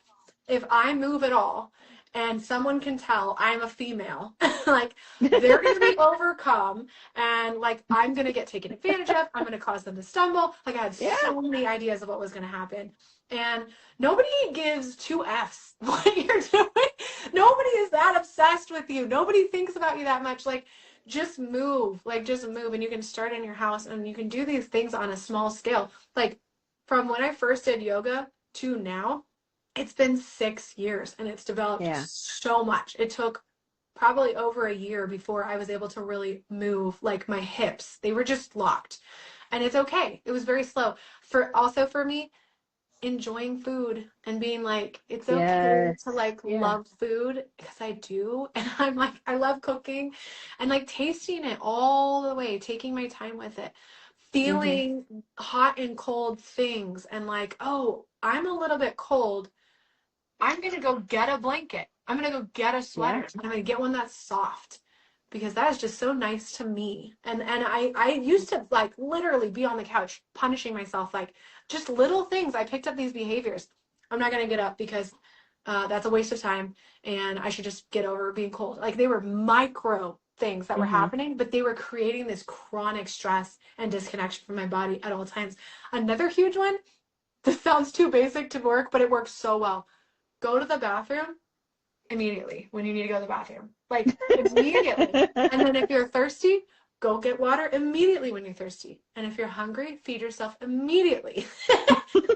if I move at all and someone can tell I'm a female, like they're going to be overcome and like I'm going to get taken advantage of. I'm going to cause them to stumble. Like I had Yeah. so many ideas of what was going to happen. And nobody gives two F's what you're doing. Nobody is that obsessed with you. Nobody thinks about you that much. Like just move, like just move. And you can start in your house and you can do these things on a small scale. Like from when I first did yoga to now, it's been 6 years and it's developed Yeah. so much. It took probably over a year before I was able to really move like my hips. They were just locked. And it's okay. It was very slow. For also for me, enjoying food and being like, it's okay to Yes. like Yeah. love food because I do. And I'm like, I love cooking and like tasting it all the way, taking my time with it, Hmm. feeling hot and cold things and like, oh, I'm a little bit cold. I'm gonna go get a blanket. I'm gonna go get a Yeah. sweater. I'm gonna get one that's soft because that is just so nice to me. And I used to like literally be on the couch punishing myself like just little things. I picked up these behaviors. I'm not gonna get up because that's a waste of time and I should just get over being cold. Like they were micro things that were Hmm. happening, but they were creating this chronic stress and disconnection from my body at all times. Another huge one, this sounds too basic to work, but it works so well. Go to the bathroom immediately when you need to go to the bathroom. Like immediately. And then if you're thirsty, go get water immediately when you're thirsty. And if you're hungry, feed yourself immediately.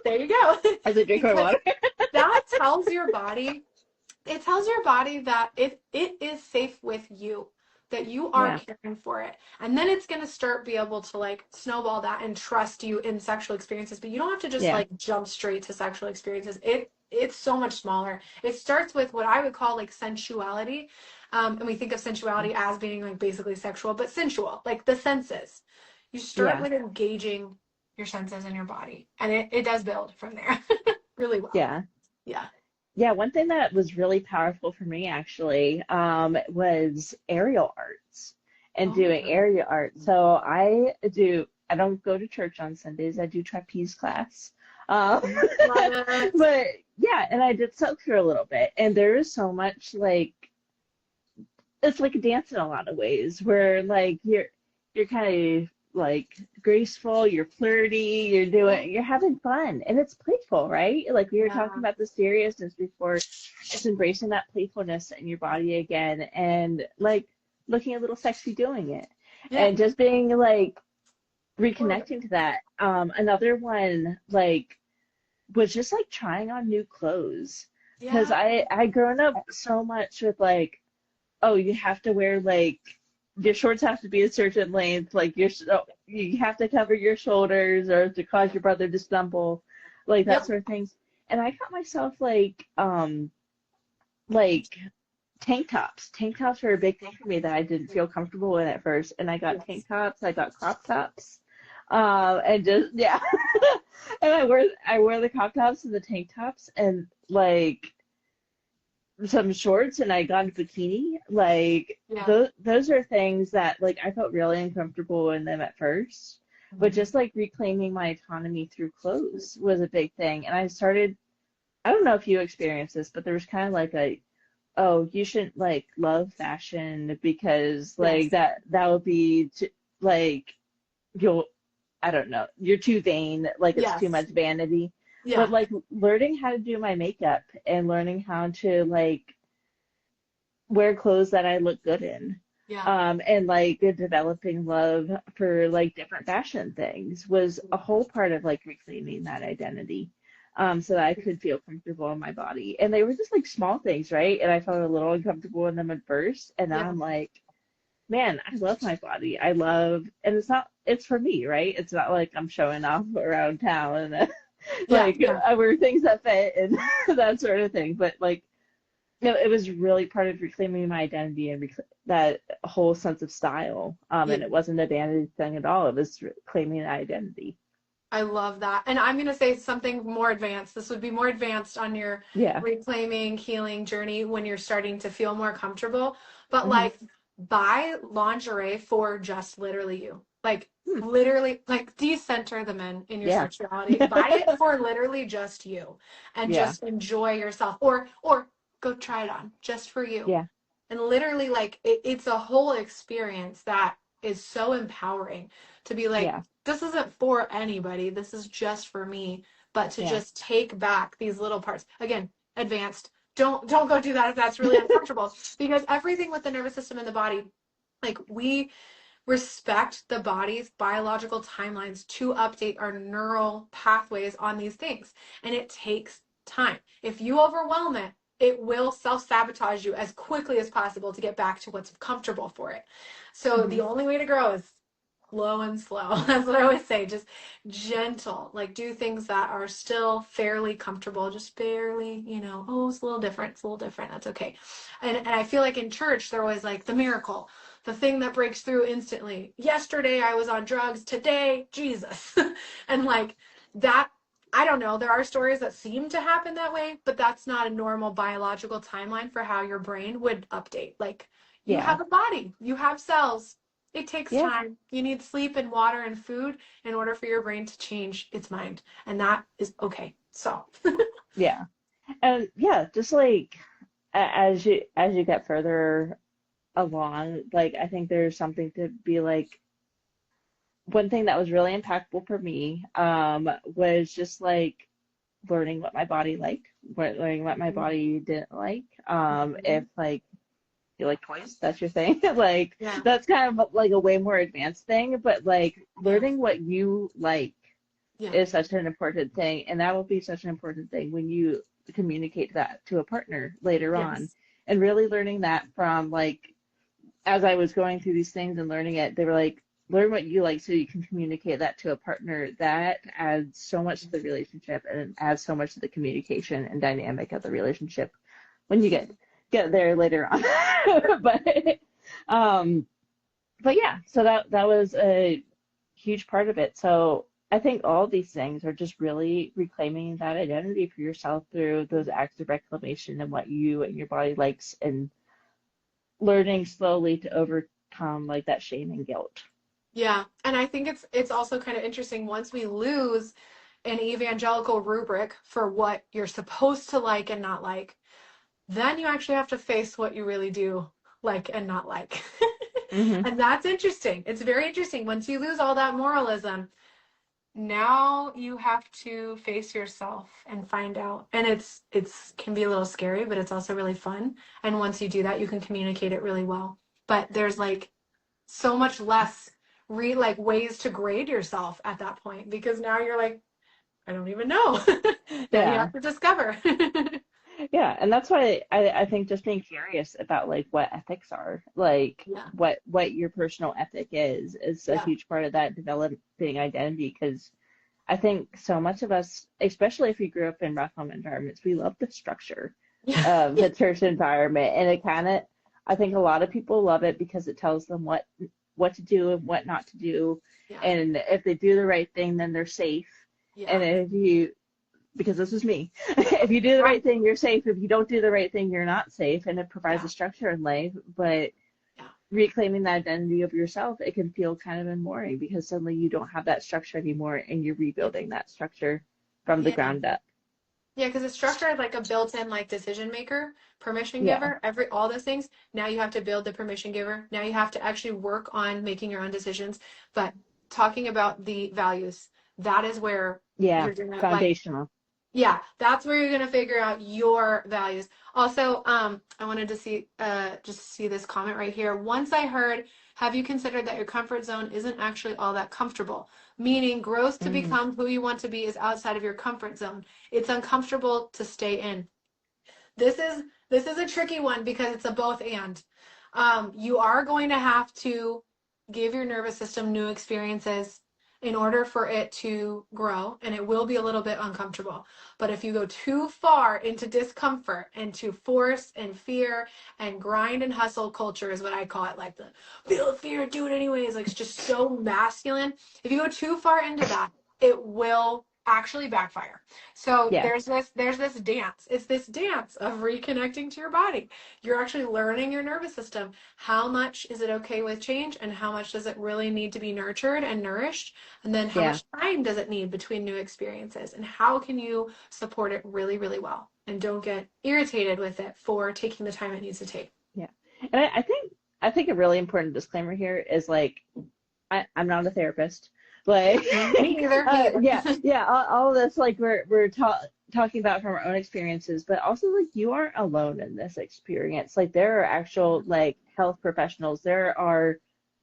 There you go. As I drink my Because water. that tells your body, it tells your body that it is safe with you, that you are Yeah. caring for it. And then it's going to start be able to like snowball that and trust you in sexual experiences. But you don't have to just Yeah. like jump straight to sexual experiences. It's so much smaller. It starts with what I would call like sensuality. And we think of sensuality as being like basically sexual, but sensual, like the senses. You start Yeah. with engaging your senses in your body, and it does build from there really well. Yeah. Yeah. Yeah, one thing that was really powerful for me actually was aerial arts and Oh, doing aerial art. So I don't go to church on Sundays. I do trapeze class. Um, love it. but yeah, and I did silk for a little bit. And there is so much like it's like a dance in a lot of ways where like you're kind of like graceful, you're flirty, you're having fun and it's playful, right? Like we were talking Yeah. about the seriousness before, it's embracing that playfulness in your body again and like looking a little sexy doing it Yeah. and just being like reconnecting to that. Another one like was just like trying on new clothes because Yeah. I grown up so much with like, oh, you have to wear like your shorts have to be a certain length, like you have to cover your shoulders or to cause your brother to stumble, like that Yep. sort of things. And I got myself like tank tops. Tank tops were a big thing for me that I didn't feel comfortable in at first. And I got Yes. tank tops, I got crop tops. And just yeah. And I wear the crop tops and the tank tops and like some shorts and I got a bikini. Like Yeah. those are things that like I felt really uncomfortable in them at first. But Mhm. just like reclaiming my autonomy through clothes was a big thing. And I don't know if you experienced this, but there was kind of like oh, you shouldn't like love fashion because like Yes. that would be like you'll I don't know, you're too vain, like it's too Yes. much vanity. But Yeah. like learning how to do my makeup and learning how to like wear clothes that I look good in. Yeah. And like developing love for like different fashion things was a whole part of like reclaiming that identity. So that I could feel comfortable in my body. And they were just like small things, right? And I felt a little uncomfortable in them at first. And now Yeah. I'm like, man, I love my body. And it's for me, right? It's not like I'm showing off around town and Yeah. like Yeah. I wear things that fit and that sort of thing. But like, no, it was really part of reclaiming my identity and that whole sense of style. Yeah. And it wasn't a vanity thing at all. It was claiming an identity. I love that. And I'm going to say something more advanced. This would be more advanced on your Yeah. reclaiming healing journey when you're starting to feel more comfortable. But Hmm. like buy lingerie for just literally you. Like Hmm. literally like decenter the men in your Yeah. sexuality. Buy it for literally just you and Yeah. just enjoy yourself or go try it on just for you. Yeah. And literally like it's a whole experience that is so empowering to be like Yeah. this isn't for anybody. This is just for me. But to Yeah. just take back these little parts. Again, advanced. Don't go do that if that's really uncomfortable. Because everything with the nervous system and the body, like we respect the body's biological timelines to update our neural pathways on these things. And it takes time. If you overwhelm it, it will self-sabotage you as quickly as possible to get back to what's comfortable for it. So Hmm. the only way to grow is low and slow. That's what I always say. Just gentle. Like do things that are still fairly comfortable, just barely, oh, it's a little different. It's a little different. That's okay. And I feel like in church, they're always like the miracle, the thing that breaks through instantly. Yesterday I was on drugs. Today, Jesus. And like that, I don't know. There are stories that seem to happen that way, but that's not a normal biological timeline for how your brain would update. Like you Yeah. have a body, you have cells. It takes Yeah. time. You need sleep and water and food in order for your brain to change its mind. And that is okay. So, Yeah. And yeah, just like as you get further along, like I think there's something to be like one thing that was really impactful for me was just like learning what my body liked, learning what my body didn't like. If like you like toys, that's your thing. Like yeah, that's kind of like a way more advanced thing, but like yeah, learning what you like yeah, is such an important thing, and that will be such an important thing when you communicate that to a partner later on. yes, And really learning that from like as I was going through these things and learning it, they were like, learn what you like so you can communicate that to a partner. That adds so much to the relationship and it adds so much to the communication and dynamic of the relationship when you get there later on. but um but yeah, so that was a huge part of it. So I think all these things are just really reclaiming that identity for yourself through those acts of reclamation and what you and your body likes and learning slowly to overcome like that shame and guilt. yeah. And I think it's also kind of interesting once we lose an evangelical rubric for what you're supposed to like and not like, then you actually have to face what you really do like and not like. Hmm. And that's interesting. It's very interesting. Once you lose all that moralism, now you have to face yourself and find out. And it's can be a little scary, but it's also really fun. And once you do that, you can communicate it really well. But there's like so much less like ways to grade yourself at that point because now you're like, I don't even know. Now you Yeah. have to discover. Yeah. And that's why I think just being curious about like what ethics are, like Yeah. what your personal ethic is a Yeah. huge part of that developing identity. Because I think so much of us, especially if we grew up in rough home environments, we love the structure Yeah. of the church environment. And it kind of, I think a lot of people love it because it tells them what to do and what not to do. Yeah. And if they do the right thing, then they're safe. And Yeah. if you, because this is me, if you do the Right. right thing, you're safe. If you don't do the right thing, you're not safe. And it provides Yeah. a structure in life. But Yeah. reclaiming that identity of yourself, it can feel kind of unmooring because suddenly you don't have that structure anymore and you're rebuilding that structure from the Yeah. ground up. Yeah, because it's structured like a built-in like decision maker, permission Yeah. giver, all those things. Now you have to build the permission giver. Now you have to actually work on making your own decisions. But talking about the values, that is where Yeah. you're gonna like, Foundational. yeah, that's where you're gonna figure out your values. Also, I wanted to see just see this comment right here. Once I heard, have you considered that your comfort zone isn't actually all that comfortable? Meaning growth to Mm. become who you want to be is outside of your comfort zone. It's uncomfortable to stay in. This is a tricky one because it's a both and. You are going to have to give your nervous system new experiences in order for it to grow, and it will be a little bit uncomfortable. But if you go too far into discomfort and to force and fear and grind and hustle culture is what I call it, like the feel the fear, do it anyways, like it's just so masculine. If you go too far into that, it will actually backfire. So Yeah. there's this dance. It's this dance of reconnecting to your body. You're actually learning your nervous system. How much is it okay with change and how much does it really need to be nurtured and nourished? And then how Yeah. much time does it need between new experiences? And how can you support it really, really well? And don't get irritated with it for taking the time it needs to take. Yeah. And I think a really important disclaimer here is like I'm not a therapist. Yeah. Like, Me either. Me yeah, either. yeah, all of this like we're talking about from our own experiences, but also like you aren't alone in this experience. Like there are actual like health professionals. There are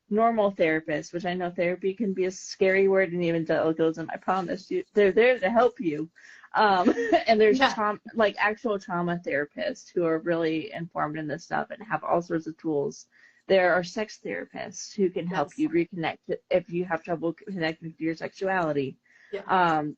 normal therapists, which I know therapy can be a scary word in evangelicalism. I promise you, they're there to help you. And there's Yeah. like actual trauma therapists who are really informed in this stuff and have all sorts of tools There are sex therapists who can help Yes. you reconnect if you have trouble connecting to your sexuality. Yeah. Um,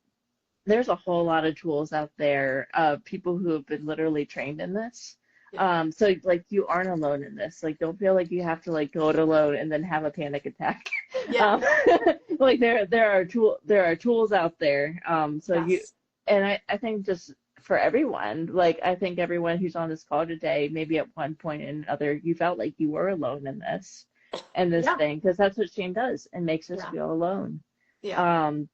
there's a whole lot of tools out there of people who have been literally trained in this. Yeah. So like you aren't alone in this. Like don't feel like you have to like go it alone and then have a panic attack. Yeah. Um, like there are tools out there. So you Yes. and I think just for everyone, like I think everyone who's on this call today, maybe at one point or another, you felt like you were alone in this and this Yeah. thing, because that's what shame does. It makes us Yeah. feel alone. Yeah. Um,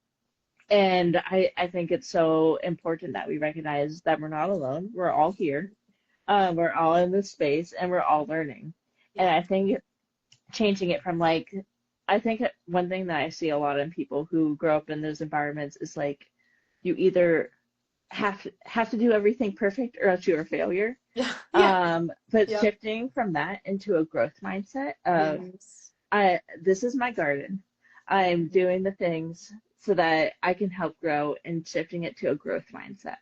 and I think it's so important that we recognize that we're not alone. We're all here. We're all in this space and we're all learning. And Yeah. I think changing it from like, I think one thing that I see a lot in people who grow up in those environments is like, you either have to do everything perfect or else you're a failure. Yeah. Yeah. But Yep. shifting from that into a growth mindset of Yes. this is my garden. I'm doing the things so that I can help grow, and shifting it to a growth mindset.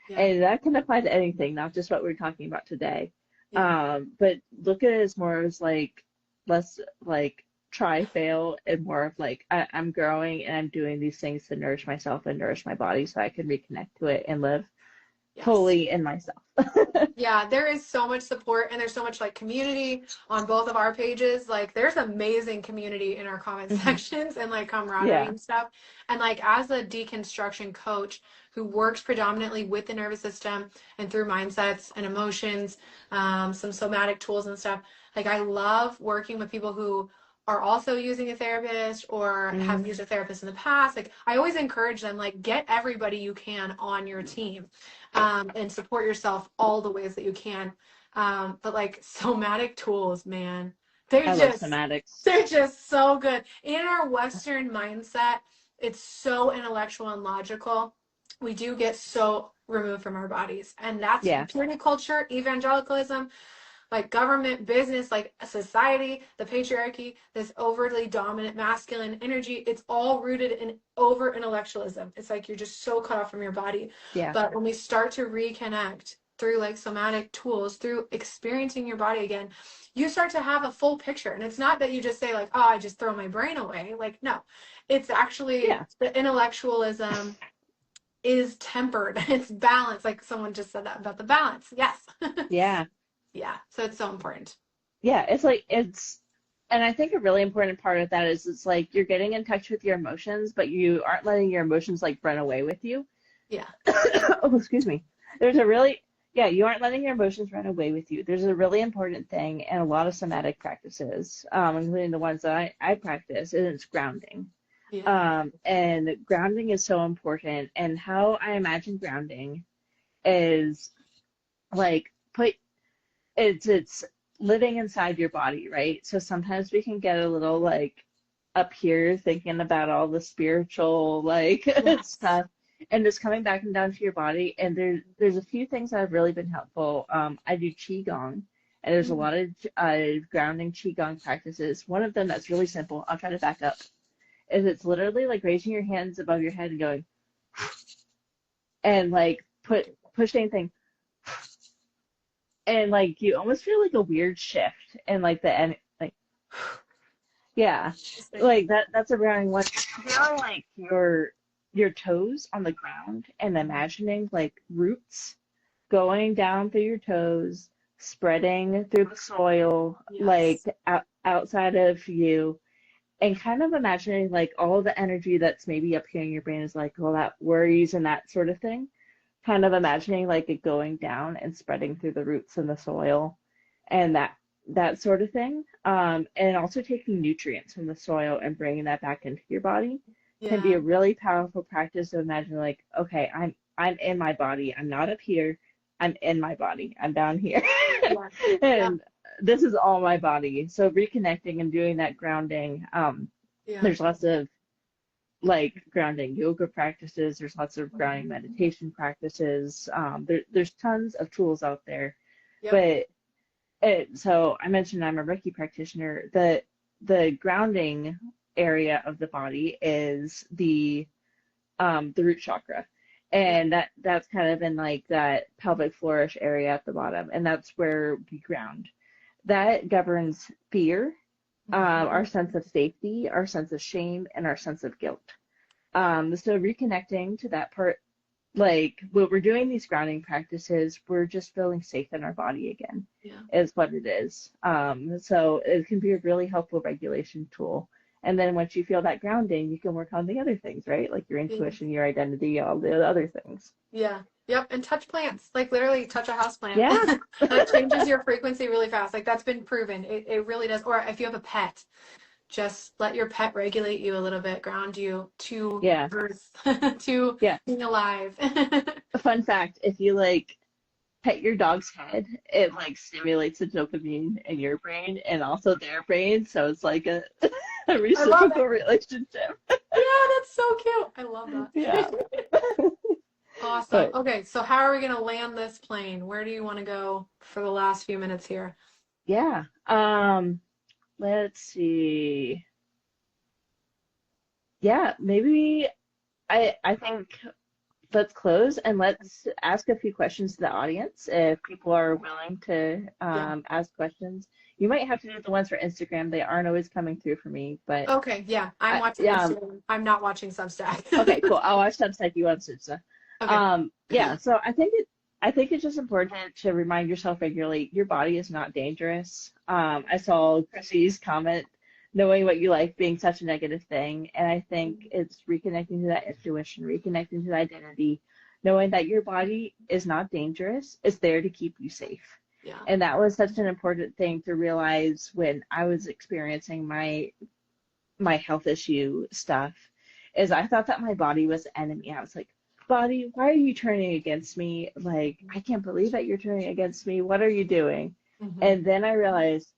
Yeah. And that can apply to anything, not just what we're talking about today. Yeah. But look at it as more as like less like try, fail, and more of like I'm growing and I'm doing these things to nourish myself and nourish my body so I can reconnect to it and live Yes. fully in myself. Yeah, there is so much support and there's so much like community on both of our pages. Like there's amazing community in our comment Hmm. sections and like camaraderie Yeah. and stuff. And like as a deconstruction coach who works predominantly with the nervous system and through mindsets and emotions, some somatic tools and stuff, like I love working with people who are also using a therapist or have Hmm. used a therapist in the past. Like I always encourage them, like get everybody you can on your team, and support yourself all the ways that you can. But like somatic tools, man, they're I love just somatics. they're just so good. In our Western mindset, it's so intellectual and logical. We do get so removed from our bodies. And that's Yeah. purity culture, evangelicalism, like government, business, like a society, the patriarchy, this overtly dominant masculine energy, it's all rooted in over intellectualism. It's like you're just so cut off from your body. Yeah. But when we start to reconnect through like somatic tools, through experiencing your body again, you start to have a full picture. And it's not that you just say, like, oh, I just throw my brain away. Like, no, it's actually Yeah. the intellectualism is tempered, it's balanced. Like someone just said that about the balance. Yes. Yeah. Yeah. So it's so important. Yeah. It's like and I think a really important part of that is it's like you're getting in touch with your emotions, but you aren't letting your emotions like run away with you. Yeah. Oh, excuse me. There's a really, yeah, you aren't letting your emotions run away with you. There's a really important thing and a lot of somatic practices, including the ones that I practice, and it's grounding. Yeah. And grounding is so important. And how I imagine grounding is like it's living inside your body, right? So sometimes we can get a little like up here thinking about all the spiritual like Yes. stuff, and just coming back and down to your body. And there's a few things that have really been helpful. I do qigong, and there's a Mhm. lot of grounding qigong practices. One of them that's really simple. I'll try to back up. Is it's literally like raising your hands above your head and going and like pushing thing, and like you almost feel like a weird shift and like the end like yeah, like that's a grounding one. Feeling like your toes on the ground and imagining like roots going down through your toes, spreading through the soil, like Yes. outside of you, and kind of imagining like all the energy that's maybe up here in your brain is like all that worries and that sort of thing. Kind of imagining like it going down and spreading through the roots in the soil and that sort of thing. And also taking nutrients from the soil and bringing that back into your body can be Yeah. a really powerful practice to imagine like, okay, I'm in my body. I'm not up here. I'm in my body. I'm down here. Yeah. Yeah. And this is all my body. So reconnecting and doing that grounding. Yeah. There's lots of like grounding yoga practices. There's lots of grounding meditation practices. There's tons of tools out there. Yep. But so I mentioned I'm a Reiki practitioner. The grounding area of the body is the root chakra. Yeah. And that's kind of in like that pelvic floorish area at the bottom. And that's where we ground. that governs fear, Mhm. our sense of safety, our sense of shame, and our sense of guilt. So reconnecting to that part, like when we're doing these grounding practices, we're just feeling safe in our body again, Yeah. is what it is. So it can be a really helpful regulation tool. And then once you feel that grounding, you can work on the other things, right? Like your Yeah. intuition, your identity, all the other things. Yeah. Yep. And touch plants, like literally touch a house plant. Yeah. That changes your frequency really fast. Like that's been proven. It really does. Or if you have a pet, just let your pet regulate you a little bit, ground you to Yeah. earth, to Yeah. being alive. A fun fact, if you like pet your dog's head, it like stimulates the dopamine in your brain and also their brain. So it's like a I love it. reciprocal relationship. Yeah, that's so cute. I love Yeah. that. Awesome. But Okay, so how are we going to land this plane? Where do you want to go for the last few minutes here? yeah. Let's see. Yeah, maybe I think let's close and let's ask a few questions to the audience if people are willing to Yeah. ask questions. You might have to do the ones for Instagram. They aren't always coming through for me, but Okay, yeah. I'm watching yeah. Instagram. I'm not watching Substack. Okay, cool. I'll watch Substack. You watch Substack. Okay. Yeah. So I think it's just important to remind yourself regularly your body is not dangerous. I saw Chrissy's comment, knowing what you like being such a negative thing, and I think it's reconnecting to that intuition, reconnecting to the identity, knowing that your body is not dangerous. It's there to keep you safe. Yeah. And that was such an important thing to realize when I was experiencing my health issue stuff, is I thought that my body was the enemy. I was like, body, why are you turning against me? Like, I can't believe that you're turning against me. What are you doing? Hmm. And then I realized,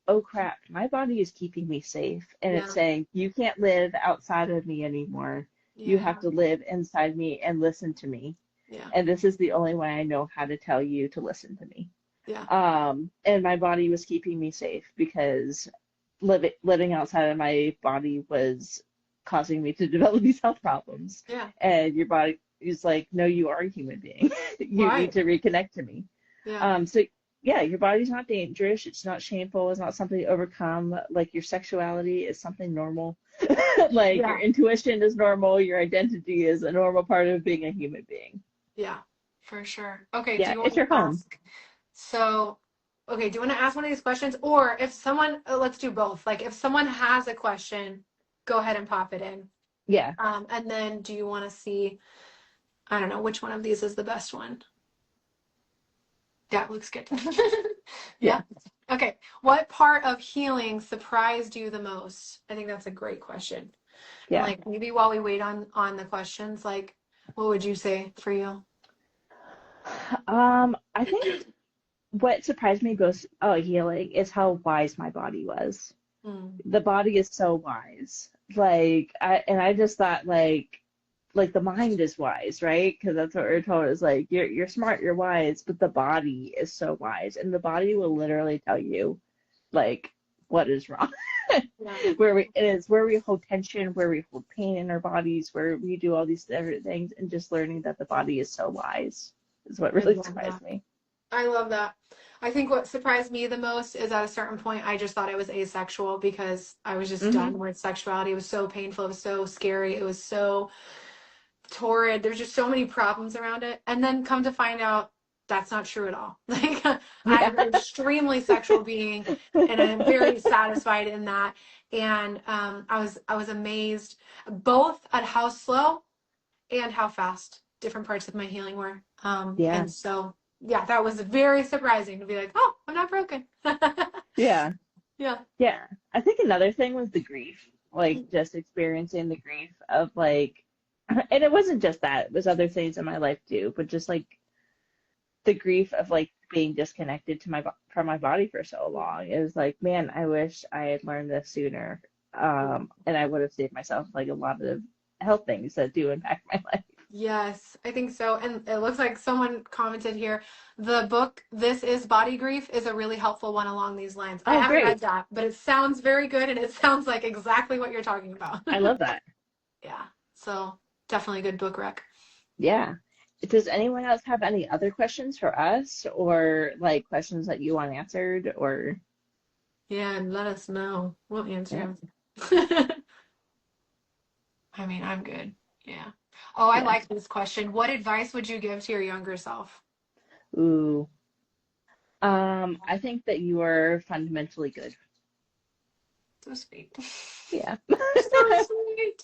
oh crap, my body is keeping me safe. And it's Yeah. saying, you can't live outside of me anymore. You Yeah. have to live inside me and listen to me. Yeah. And this is the only way I know how to tell you to listen to me. Yeah. And my body was keeping me safe because living outside of my body was causing me to develop these health problems. Yeah. And your body is like, no, you are a human being. You need Right. to reconnect to me. Yeah. So yeah, your body's not dangerous. It's not shameful. It's not something to overcome. Like your sexuality is something normal. Like your Yeah. intuition is normal. Your identity is a normal part of being a human being. Yeah. For sure. Okay, do Yeah, you want it's to your home. ask? So, okay, do you want to ask one of these questions? Or if someone, let's do both. Like if someone has a question, go ahead and pop it in. Yeah, And then do you want to see, I don't know, which one of these is the best one? Yeah, looks good. yeah, Yeah. Okay. What part of healing surprised you the most? I think that's a great question. And yeah. like maybe while we wait on the questions, like what would you say for you? I think what surprised me most healing is how wise my body was. Mm, The body is so wise. Like I just thought like the mind is wise, right? Because that's what we're told is like you're smart, you're wise, but the body is so wise, and the body will literally tell you like what is wrong. yeah. Where we it is where we hold tension, where we hold pain in our bodies, where we do all these different things, and just learning that the body is so wise is what I really love that. surprised me. I love that. I think what surprised me the most is at a certain point, I just thought I was asexual because I was just Hmm. done with sexuality. It was so painful. It was so scary. It was so torrid. There's just so many problems around it. And then come to find out that's not true at all. Like Yeah. I'm an extremely sexual being and I'm very satisfied in that. And I was amazed both at how slow and how fast different parts of my healing were. Yeah. And so yeah, that was very surprising to be like, oh, I'm not broken. Yeah. Yeah. Yeah. I think another thing was the grief, like just experiencing the grief of like, and it wasn't just that, it was other things in my life too, but just like the grief of like being disconnected to from my body for so long. It was like, man, I wish I had learned this sooner. And I would have saved myself like a lot of health things that do impact my life. Yes, I think so. And it looks like someone commented here, the book This Is Body Grief is a really helpful one along these lines. I Oh, haven't read great. that, but it sounds very good and it sounds like exactly what you're talking about. I love that. Yeah. So definitely a good book rec. Yeah. Does anyone else have any other questions for us, or like questions that you want answered, or Yeah, and let us know. We'll yeah, answer them. I mean, I'm good. Yeah. Oh, I yeah. like this question. What advice would you give to your younger self? Ooh. I think that you are fundamentally good. So sweet. Yeah. So sweet.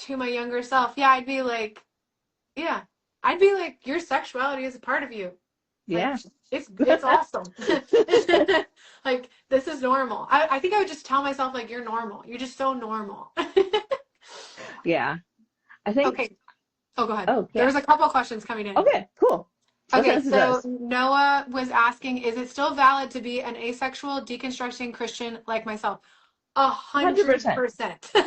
To my younger self, yeah, yeah, I'd be like, your sexuality is a part of you. Like, Yeah. it's awesome. Like, this is normal. I think I would just tell myself, like, you're normal. You're just so normal. Yeah. I think, Okay. Oh, go ahead. oh, There yeah. was a couple questions coming in. Okay, cool. Let's Okay, answer so those. Noah was asking, is it still valid to be an asexual, deconstructing Christian like myself? 100%. 100%.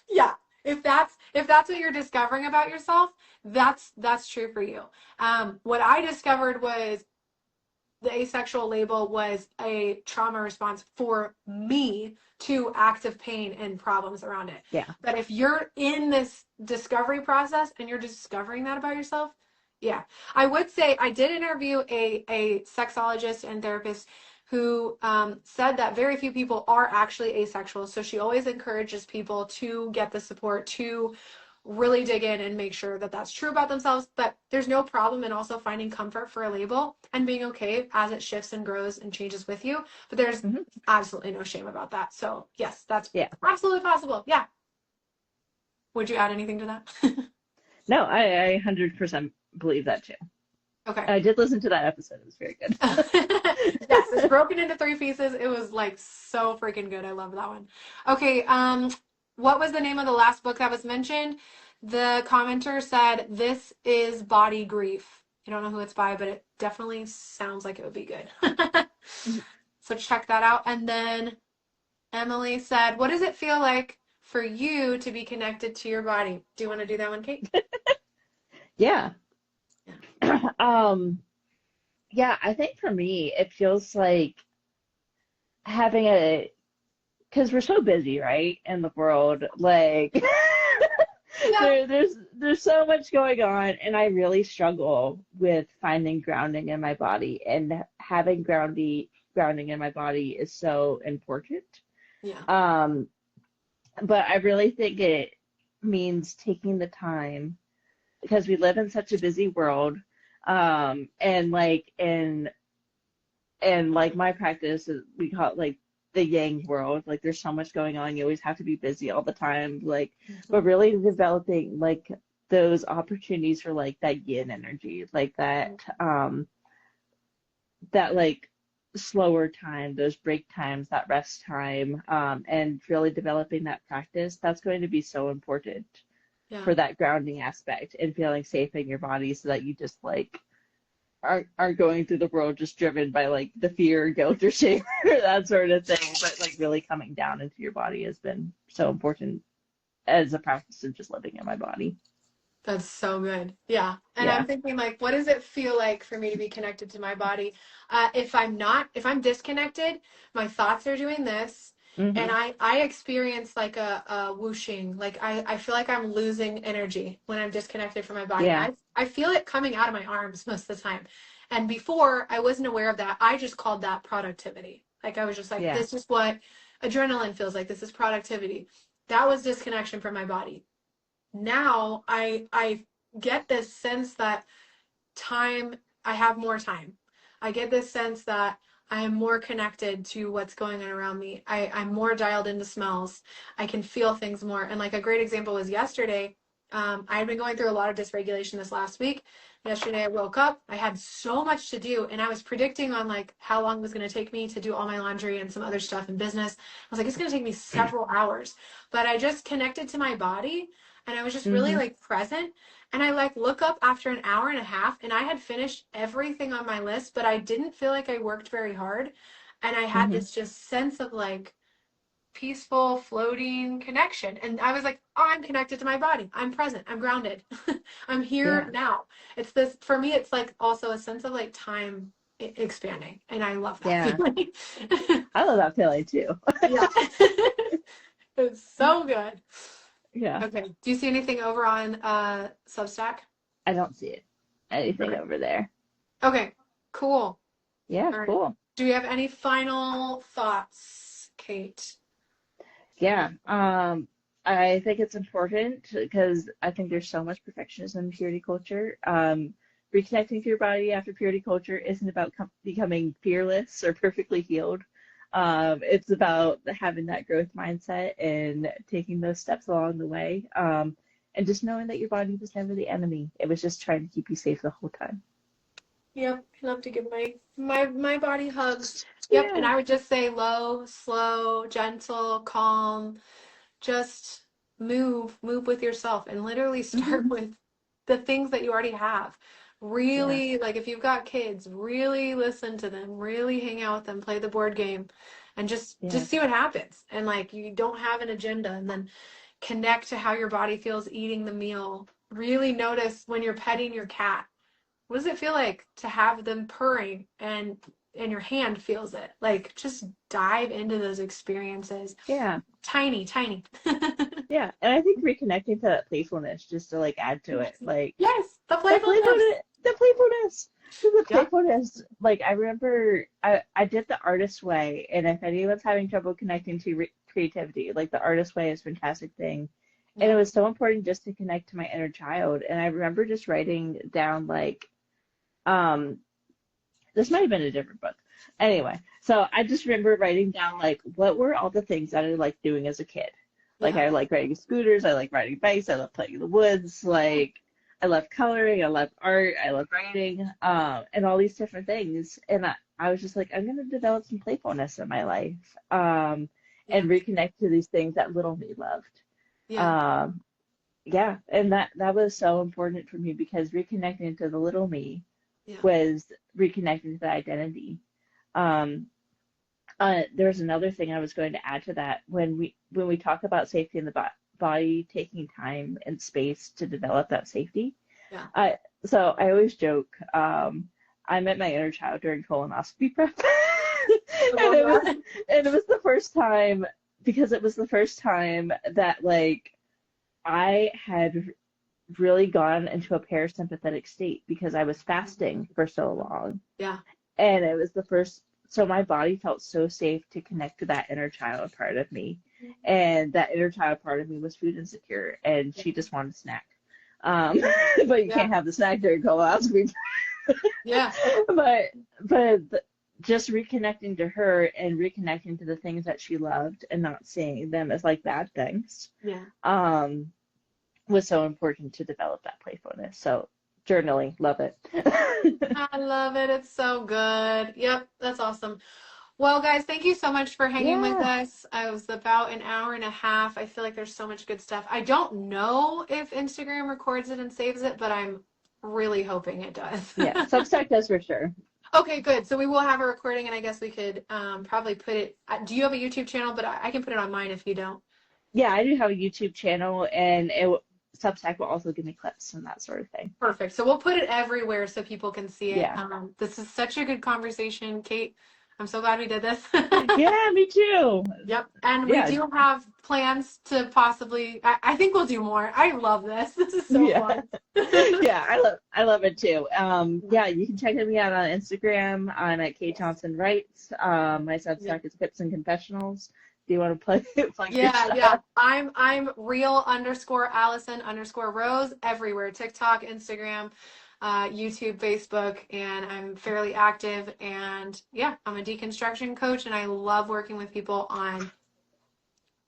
Yeah. If that's what you're discovering about yourself, that's true for you. What I discovered was the asexual label was a trauma response for me to active pain and problems around it. Yeah. But if you're in this discovery process and you're discovering that about yourself, yeah. I would say I did interview a sexologist and therapist who said that very few people are actually asexual. So she always encourages people to get the support to really dig in and make sure that that's true about themselves. But there's no problem in also finding comfort for a label and being okay as it shifts and grows and changes with you. But there's Hmm. absolutely no shame about that. So yes, that's Yeah. absolutely possible. Yeah. Would you add anything to that? No, I 100% believe that too. Okay. I did listen to that episode. It was very Yes, it's good. broken into three pieces. It was like so freaking good. I love that one. Okay, what was the name of the last book that was mentioned? The commenter said, "This is Body Grief." I don't know who it's by, but it definitely sounds like it would be good. So check that out. And then Emily said, "What does it feel like for you to be connected to your body?" Do you want to do that one, Kate? Yeah. Yeah. Um, yeah, I think for me, it feels like having a, because we're so busy, right, in the world, like Yeah. there's so much going on, and I really struggle with finding grounding in my body, and having grounding in my body is so important. Yeah. Um, but I really think it means taking the time because we live in such a busy world. And like my practice is, we call it like the yang world. Like there's so much going on. You always have to be busy all the time. Like, but Mhm. really developing like those opportunities for like that yin energy, like that like slower time, those break times, that rest time, and really developing that practice, that's going to be so important Yeah. for that grounding aspect and feeling safe in your body so that you just like aren't going through the world just driven by like the fear, guilt, or shame or that sort of thing. But like really coming down into your body has been so important as a practice of just living in my body. That's so good. Yeah. And Yeah. I'm thinking, like, what does it feel like for me to be connected to my body? If I'm disconnected, my thoughts are doing this. And Hmm. I experience like a whooshing. Like I feel like I'm losing energy when I'm disconnected from my body. Yeah. I feel it coming out of my arms most of the time. And before I wasn't aware of that. I just called that productivity. Like I was just like, Yeah. this is what adrenaline feels like. This is productivity. That was disconnection from my body. Now I get this sense that time I have more time. I get this sense that I am more connected to what's going on around me. I'm more dialed into smells. I can feel things more. And like a great example was yesterday. I had been going through a lot of dysregulation this last week. Yesterday I woke up. I had so much to do, and I was predicting on like how long it was going to take me to do all my laundry and some other stuff in business. I was like, it's going to take me several hours. But I just connected to my body, and I was just really Hmm. like present. And I like look up after an hour and a half, and I had finished everything on my list, but I didn't feel like I worked very hard. And I had Hmm. this just sense of like peaceful, floating connection. And I was like, oh, I'm connected to my body. I'm present. I'm grounded. I'm here Yeah. now. It's this, for me, it's like also a sense of like time expanding. And I love that Yeah. feeling. I love that feeling too. Yeah. It's so good. Yeah. Okay. Do you see anything over on Substack? I don't see it. Anything Okay. over there. Okay. Cool. Yeah, All right. cool. Do you have any final thoughts, Kate? Yeah. I think it's important because I think there's so much perfectionism in purity culture. Reconnecting to your body after purity culture isn't about becoming fearless or perfectly healed. It's about having that growth mindset and taking those steps along the way. And just knowing that your body was never the enemy. It was just trying to keep you safe the whole time. Yep, I love to give my body hugs. Yep, and Yeah. I would just say low, slow, gentle, calm. Just move with yourself and literally start Hmm. with the things that you already have. Yeah. Really, like if you've got kids, really listen to them, really hang out with them, play the board game, and Yeah. just see what happens. And like you don't have an agenda, and then connect to how your body feels eating the meal. Really notice when you're petting your cat, what does it feel like to have them purring and your hand feels it? Like just dive into those experiences. Yeah. Tiny, tiny. Yeah. And I think reconnecting to that playfulness just to like add to it. Like Yes, the the playfulness. playfulness, the playfulness. So the Yep. playfulness, like I remember I did the artist way, and if anyone's having trouble connecting to creativity, like the artist way is a fantastic thing. And it Yeah. was so important just to connect to my inner child. And I remember just writing down like, um, this might have been a different book. Anyway, so I just remember writing down like what were all the things that I liked doing as a kid. Like Yeah. I like riding scooters, I like riding bikes, I love playing in the woods, like I love coloring, I love art, I love writing, and all these different things. And I was just like, I'm gonna develop some playfulness in my life, Yeah. and reconnect to these things that little me loved. Yeah. Um, yeah, and that was so important for me because reconnecting to the little me Yeah. was reconnecting to the identity. Um, there's another thing I was going to add to that when we talk about safety in the body, taking time and space to develop that safety. Yeah. I so I always joke. I met my inner child during colonoscopy prep, I love that. and it was the first time because it was the first time that like I had really gone into a parasympathetic state because I was fasting for so long. Yeah. And it was the first, so my body felt so safe to connect to that inner child part of me. And that inner child part of me was food insecure, and she just wanted a snack. Um, but you Yeah. can't have the snack during colonoscopy. Yeah. but just reconnecting to her and reconnecting to the things that she loved and not seeing them as like bad things. Yeah. Um, was so important to develop that playfulness. So journaling, love it. I love it. It's so good. Yep, that's awesome. Well, guys, thank you so much for hanging with Yeah, us. I was about an hour and a half. I feel like there's so much good stuff. I don't know if Instagram records it and saves it, but I'm really hoping it does. yeah. Substack does for sure. Okay, good. So we will have a recording, and I guess we could probably put it. Do you have a YouTube channel? But I can put it on mine if you don't. Yeah, I do have a YouTube channel, and Substack will also give me clips and that sort of thing. Perfect. So we'll put it everywhere so people can see it. Yeah. This is such a good conversation, Kate. I'm so glad we did this. Yeah, me too. Yep. And we Yeah, do have plans to possibly, I think we'll do more. I love this. This is so yeah, fun. yeah. I love it too. Yeah, you can check me out on Instagram. I'm at Kate Johnson Writes. My Yeah. Substack is Pips and Confessionals. Do you want to plug your Yeah, stuff? yeah. I'm real_Allison_Rose everywhere. TikTok, Instagram, YouTube, Facebook, and I'm fairly active. And yeah, I'm a deconstruction coach, and I love working with people on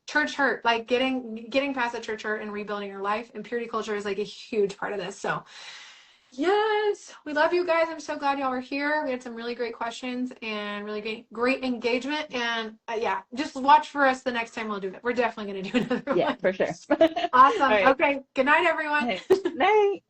church hurt, like getting past the church hurt and rebuilding your life. And purity culture is like a huge part of this. So yes, we love you guys. I'm so glad y'all were here. We had some really great questions and really great engagement. And yeah, just watch for us the next time we'll do it. We're definitely going to do another Yeah, one. for sure. Awesome. All right. Okay. Good night, everyone. Hey, night.